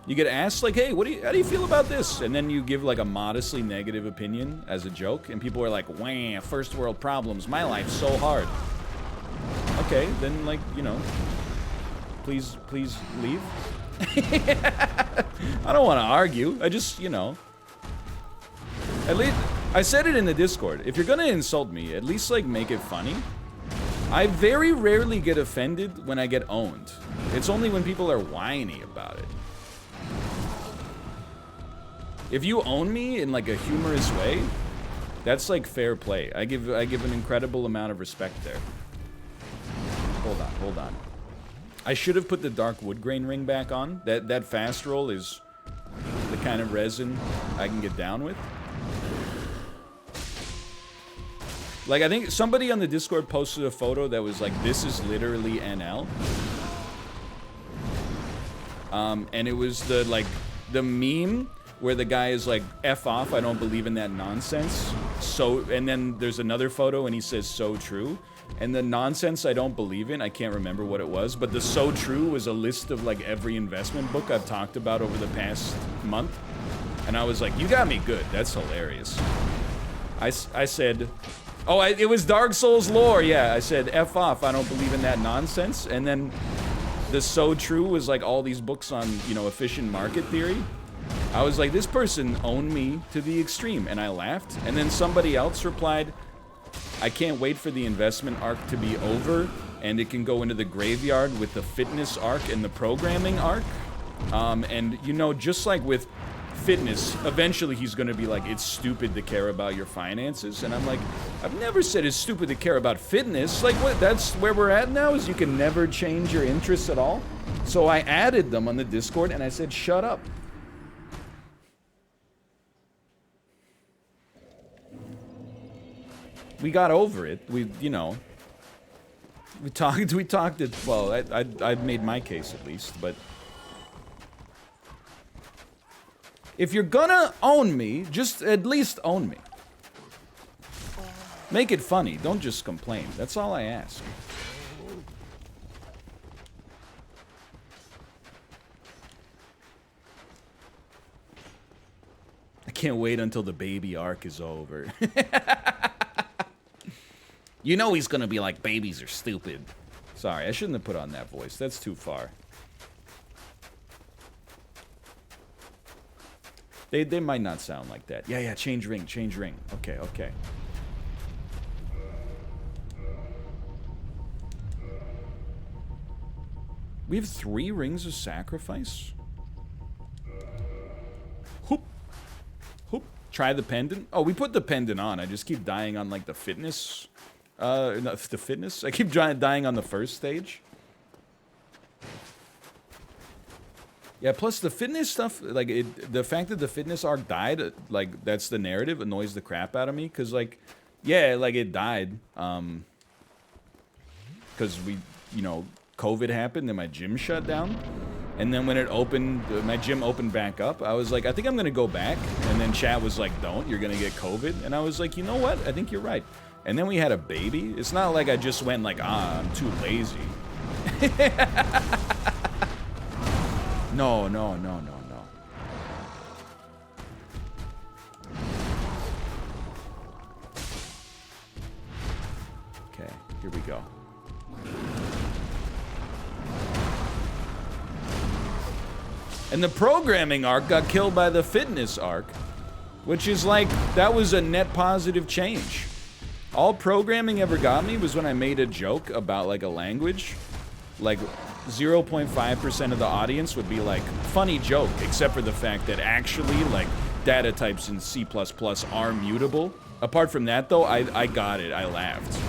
you get asked, like, hey, how do you feel about this? And then you give, like, a modestly negative opinion as a joke, and people are like, wah, first world problems, my life's so hard. Okay, then, like, you know, please leave. I don't want to argue. I just, you know. At least, I said it in the Discord. If you're gonna insult me, at least, like, make it funny. I very rarely get offended when I get owned. It's only when people are whiny about it. If you own me in, like, a humorous way, that's, like, fair play. I give an incredible amount of respect there. Hold on. I should have put the dark wood grain ring back on. That fast roll is the kind of resin I can get down with. Like, I think somebody on the Discord posted a photo that was like, this is literally NL. And it was the meme where the guy is like, F off, I don't believe in that nonsense. So, and then there's another photo and he says, so true. And the nonsense I don't believe in, I can't remember what it was, but the so true was a list of, like, every investment book I've talked about over the past month. And I was like, you got me good. That's hilarious. I said... Oh, it was Dark Souls lore, yeah. I said, F off, I don't believe in that nonsense. And then the so true was, like, all these books on, you know, efficient market theory. I was like, this person owned me to the extreme, and I laughed. And then somebody else replied, I can't wait for the investment arc to be over, and it can go into the graveyard with the fitness arc and the programming arc. And, you know, just like with fitness, eventually he's going to be like, it's stupid to care about your finances. And I'm like, I've never said it's stupid to care about fitness. Like, what? That's where we're at now, is you can never change your interests at all. So I added them on the Discord, and I said, shut up. We got over it. We, you know, we talked it, well, I made my case at least, but if you're gonna own me, just at least own me. Make it funny, don't just complain. That's all I ask. I can't wait until the baby arc is over. You know he's gonna be like, babies are stupid. Sorry, I shouldn't have put on that voice. That's too far. They might not sound like that. Yeah, change ring. Okay. We have 3 rings of sacrifice. Hoop. Hoop. Try the pendant. Oh, we put the pendant on. I just keep dying on, like, the fitness. No, the fitness? I keep dying on the first stage. Yeah, plus the fitness stuff, like, the fact that the fitness arc died, like, that's the narrative, annoys the crap out of me. Because, like, yeah, like, it died. Because we, you know, COVID happened and my gym shut down. And then when it opened, my gym opened back up, I was like, I think I'm going to go back. And then chat was like, don't, you're going to get COVID. And I was like, you know what? I think you're right. And then we had a baby. It's not like I just went like, I'm too lazy. No. Okay, here we go. And the programming arc got killed by the fitness arc, which is like, that was a net positive change. All programming ever got me was when I made a joke about like a language. Like 0.5% of the audience would be like, funny joke, except for the fact that actually like data types in C++ are mutable. Apart from that though, I got it, I laughed.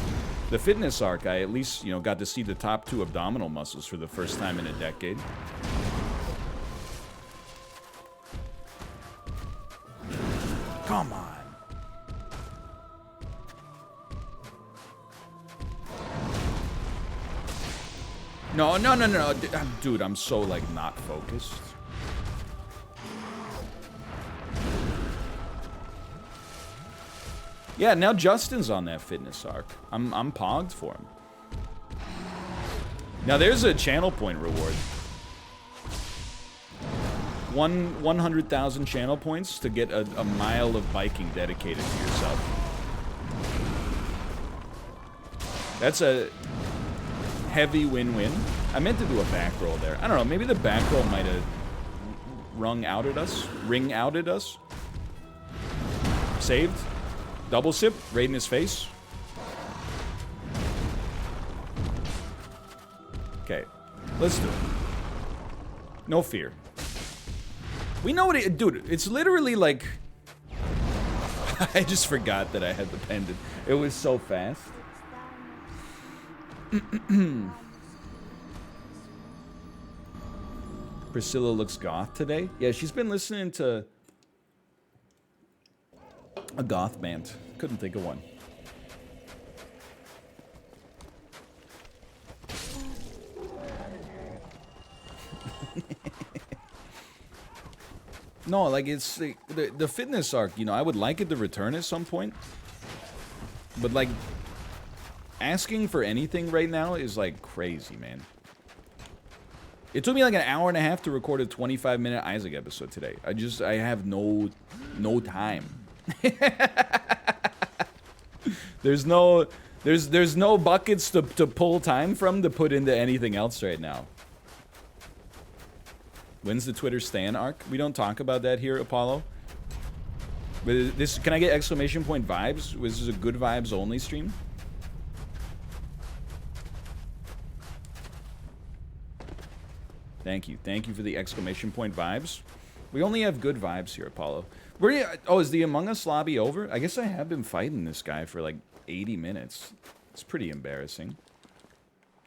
The fitness arc, I at least, you know, got to see the top 2 abdominal muscles for the first time in a decade. Come on. No. Dude, I'm so, like, not focused. Yeah, now Justin's on that fitness arc. I'm pogged for him. Now, there's a channel point reward. 100,000 channel points to get a mile of biking dedicated to yourself. That's a heavy win-win. I meant to do a back roll there. I don't know, maybe the back roll might have ring outed us. Saved. Double sip, right in his face. Okay, let's do it. No fear. We know what it... Dude, it's literally like... I just forgot that I had the pendant. It was so fast. Priscilla looks goth today. Yeah, she's been listening to... a goth band. Couldn't think of one. No, like, it's the fitness arc, you know, I would like it to return at some point. But, like, asking for anything right now is, like, crazy, man. It took me, like, an hour and a half to record a 25-minute Isaac episode today. I have no time. There's no buckets to pull time from to put into anything else right now. When's the Twitter Stan arc? We don't talk about that here, Apollo. But this, can I get exclamation point vibes? Was this a good vibes only stream? Thank you. Thank you for the exclamation point vibes. We only have good vibes here, Apollo. Oh, is the Among Us lobby over? I guess I have been fighting this guy for like 80 minutes. It's pretty embarrassing.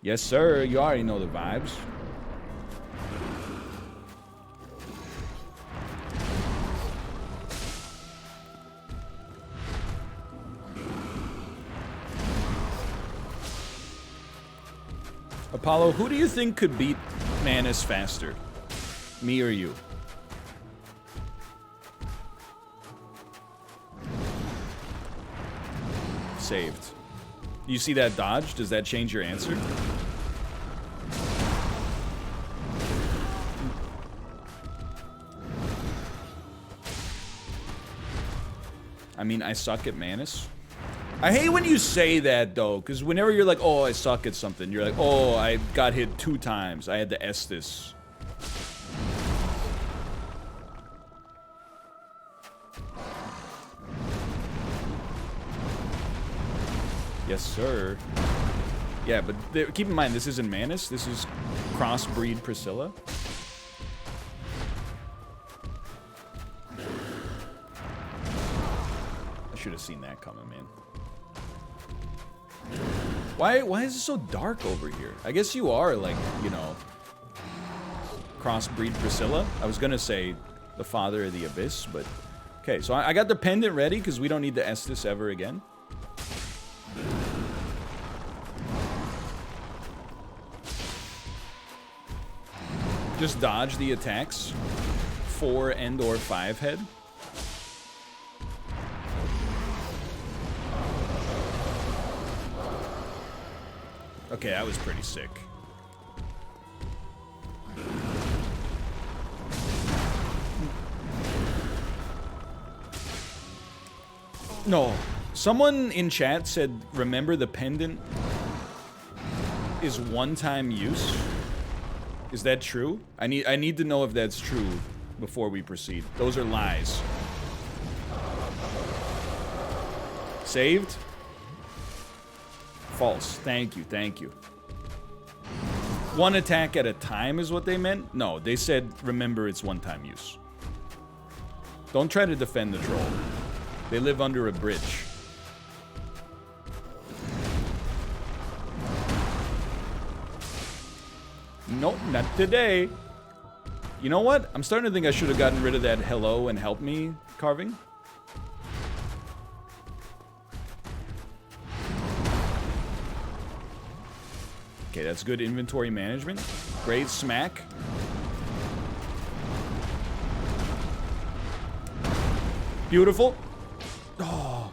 Yes, sir. You already know the vibes. Apollo, who do you think could beat Manus faster? Me or you? Saved. You see that dodge? Does that change your answer? I mean, I suck at Manus. I hate when you say that, though, because whenever you're like, oh, I suck at something, you're like, oh, I got hit 2 times. I had to S this. Yes, sir. Yeah, but keep in mind, this isn't Manus. This is Crossbreed Priscilla. I should have seen that coming, man. Why is it so dark over here? I guess you are, like, you know, Crossbreed Priscilla. I was gonna say the father of the abyss, but... Okay, so I got the pendant ready, because we don't need to Estus ever again. Just dodge the attacks. 4 and or 5 head. Okay, that was pretty sick. No. Someone in chat said, remember the pendant is one-time use? Is that true? I need to know if that's true before we proceed. Those are lies. Saved? False. Thank you, thank you. One attack at a time is what they meant? No, they said, remember it's one-time use. Don't try to defend the troll. They live under a bridge. Nope, not today. You know what? I'm starting to think I should have gotten rid of that hello and help me carving. Okay, that's good inventory management. Great smack. Beautiful. Oh.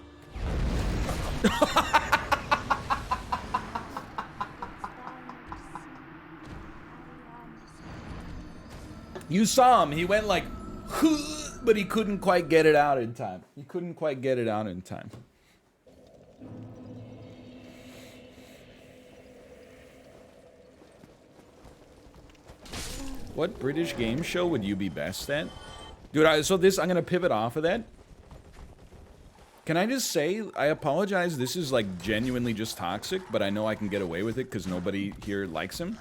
You saw him. He went like, but he couldn't quite get it out in time. He couldn't quite get it out in time. What British game show would you be best at? Dude, I'm gonna pivot off of that. Can I just say, I apologize, this is like genuinely just toxic, but I know I can get away with it because nobody here likes him.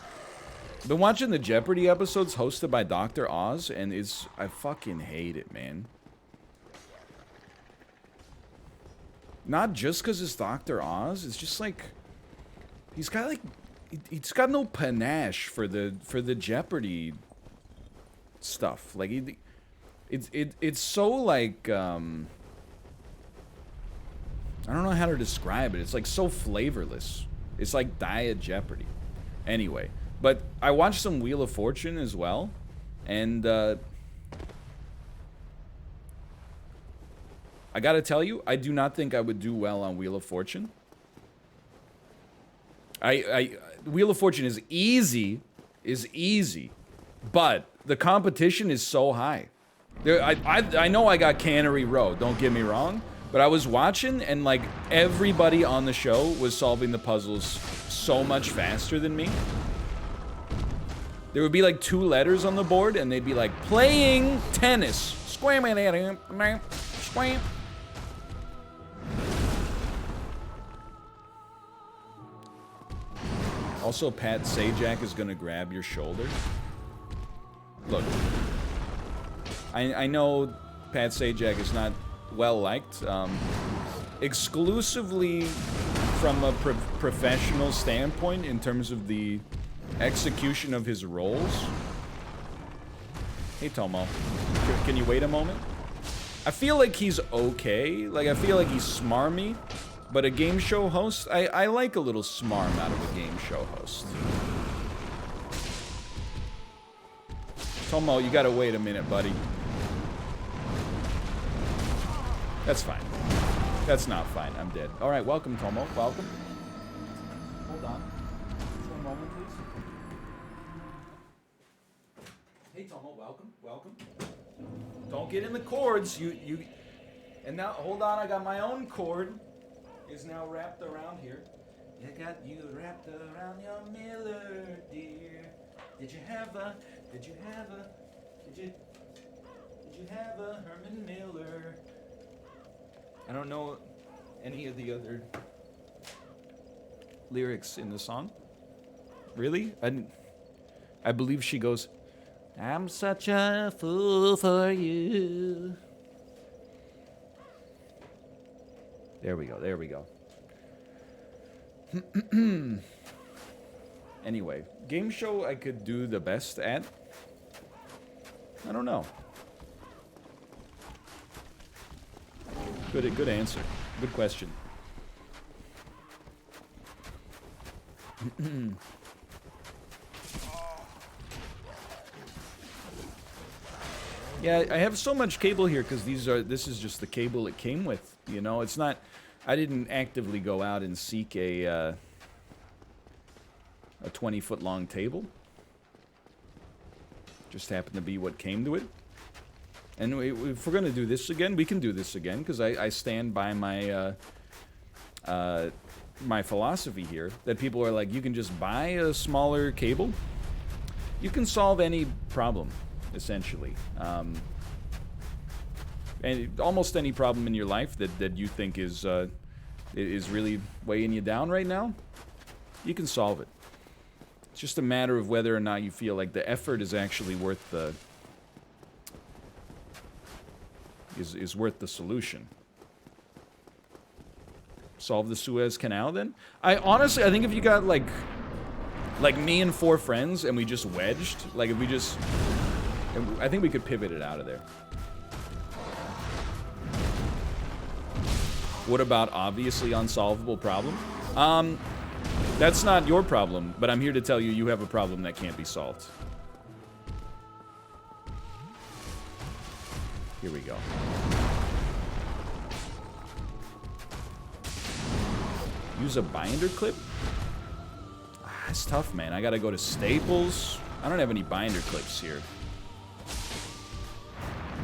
I've been watching the Jeopardy episodes hosted by Dr. Oz, and I fucking hate it, man. Not just because it's Dr. Oz, it's just like, he's got no panache for the Jeopardy stuff. Like, it's so like, I don't know how to describe it. It's like so flavorless. It's like Diet Jeopardy. Anyway, but I watched some Wheel of Fortune as well, and I gotta tell you, I do not think I would do well on Wheel of Fortune. Wheel of Fortune is easy, but the competition is so high. I know I got Cannery Row, don't get me wrong, but I was watching and like everybody on the show was solving the puzzles so much faster than me. There would be like 2 letters on the board and they'd be like, playing tennis. Squam. Also, Pat Sajak is gonna grab your shoulder. Look, I know Pat Sajak is not well liked. Exclusively from a professional standpoint in terms of the execution of his roles. Hey, Tomo, can you wait a moment? I feel like he's okay. Like, I feel like he's smarmy. But a game show host, I like a little smarm out of a game show host. Tomo, you gotta wait a minute, buddy. That's fine. That's not fine. I'm dead. Alright, welcome, Tomo. Welcome. Hold on. Just one moment, please. Hey, Tomo, welcome. Welcome. Don't get in the cords. You. And now, hold on, I got my own cord. Is now wrapped around here. I got you wrapped around your Miller, dear. Did you have a Herman Miller? I don't know any of the other lyrics in the song. Really? I believe she goes, I'm such a fool for you. There we go, there we go. Anyway, game show I could do the best at? I don't know. Good answer. Good question. Yeah, I have so much cable here because this is just the cable it came with. You know, it's not. I didn't actively go out and seek a 20-foot long table. Just happened to be what came to it. And if we're gonna do this again, we can do this again because I stand by my my philosophy here that people are like, you can just buy a smaller cable. You can solve any problem, essentially. And almost any problem in your life that you think is really weighing you down right now, you can solve it. It's just a matter of whether or not you feel like the effort is actually worth the is worth the solution. Solve the Suez Canal then? I think if you got like me and 4 friends and we just wedged, like if we just, I think we could pivot it out of there. What about obviously unsolvable problem? That's not your problem, but I'm here to tell you you have a problem that can't be solved. Here we go. Use a binder clip? It's tough, man. I gotta go to Staples. I don't have any binder clips here.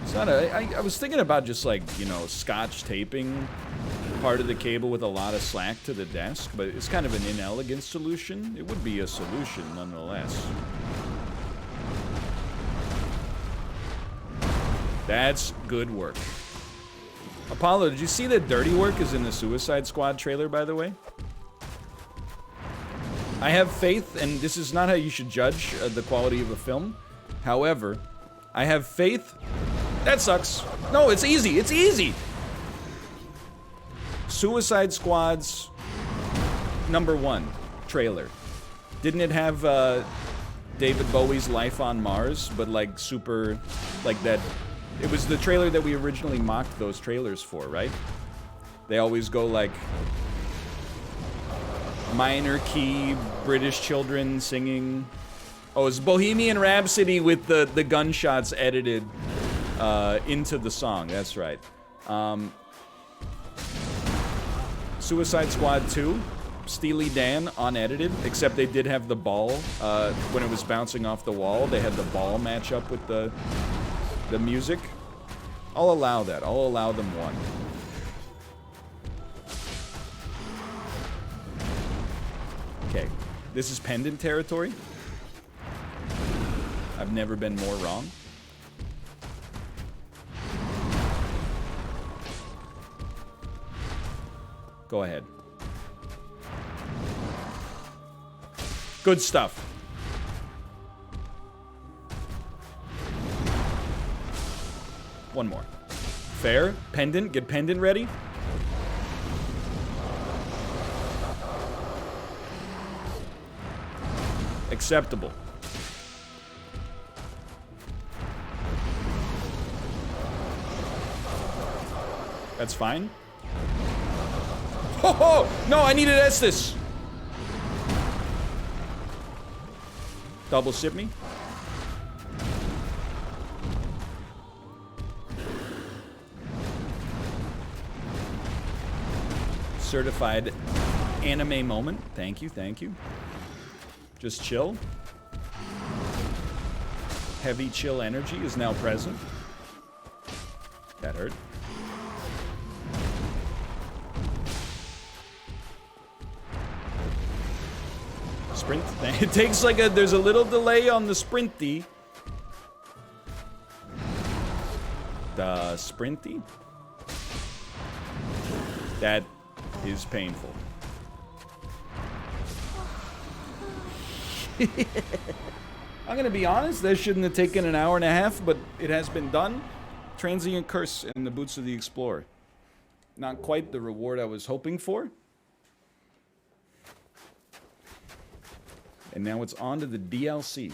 It's not I was thinking about just like, you know, scotch taping part of the cable with a lot of slack to the desk, but it's kind of an inelegant solution. It would be a solution nonetheless. That's good work. Apollo, did you see that Dirty Work is in the Suicide Squad trailer, by the way? I have faith, and this is not how you should judge the quality of a film. However, I have faith. That sucks. No, it's easy. It's easy. Suicide Squad's #1 trailer. Didn't it have David Bowie's Life on Mars, but like super, like that? It was the trailer that we originally mocked those trailers for, right? They always go like minor key British children singing. Oh, it's Bohemian Rhapsody with the gunshots edited into the song. That's right. Suicide Squad 2, Steely Dan unedited, except they did have the ball when it was bouncing off the wall. They had the ball match up with the music. I'll allow that. I'll allow them one. Okay, this is pendant territory. I've never been more wrong. Go ahead. Good stuff. One more. Fair. Pendant. Get pendant ready. Acceptable. That's fine. Ho ho! No, I needed Estes. Double ship me. Certified anime moment. Thank you, thank you. Just chill. Heavy chill energy is now present. That hurt. Sprint. It takes like there's a little delay on the sprinty. The sprinty. That is painful. I'm gonna be honest, that shouldn't have taken an hour and a half, but it has been done. Transient Curse in the Boots of the Explorer. Not quite the reward I was hoping for. And now it's on to the DLC.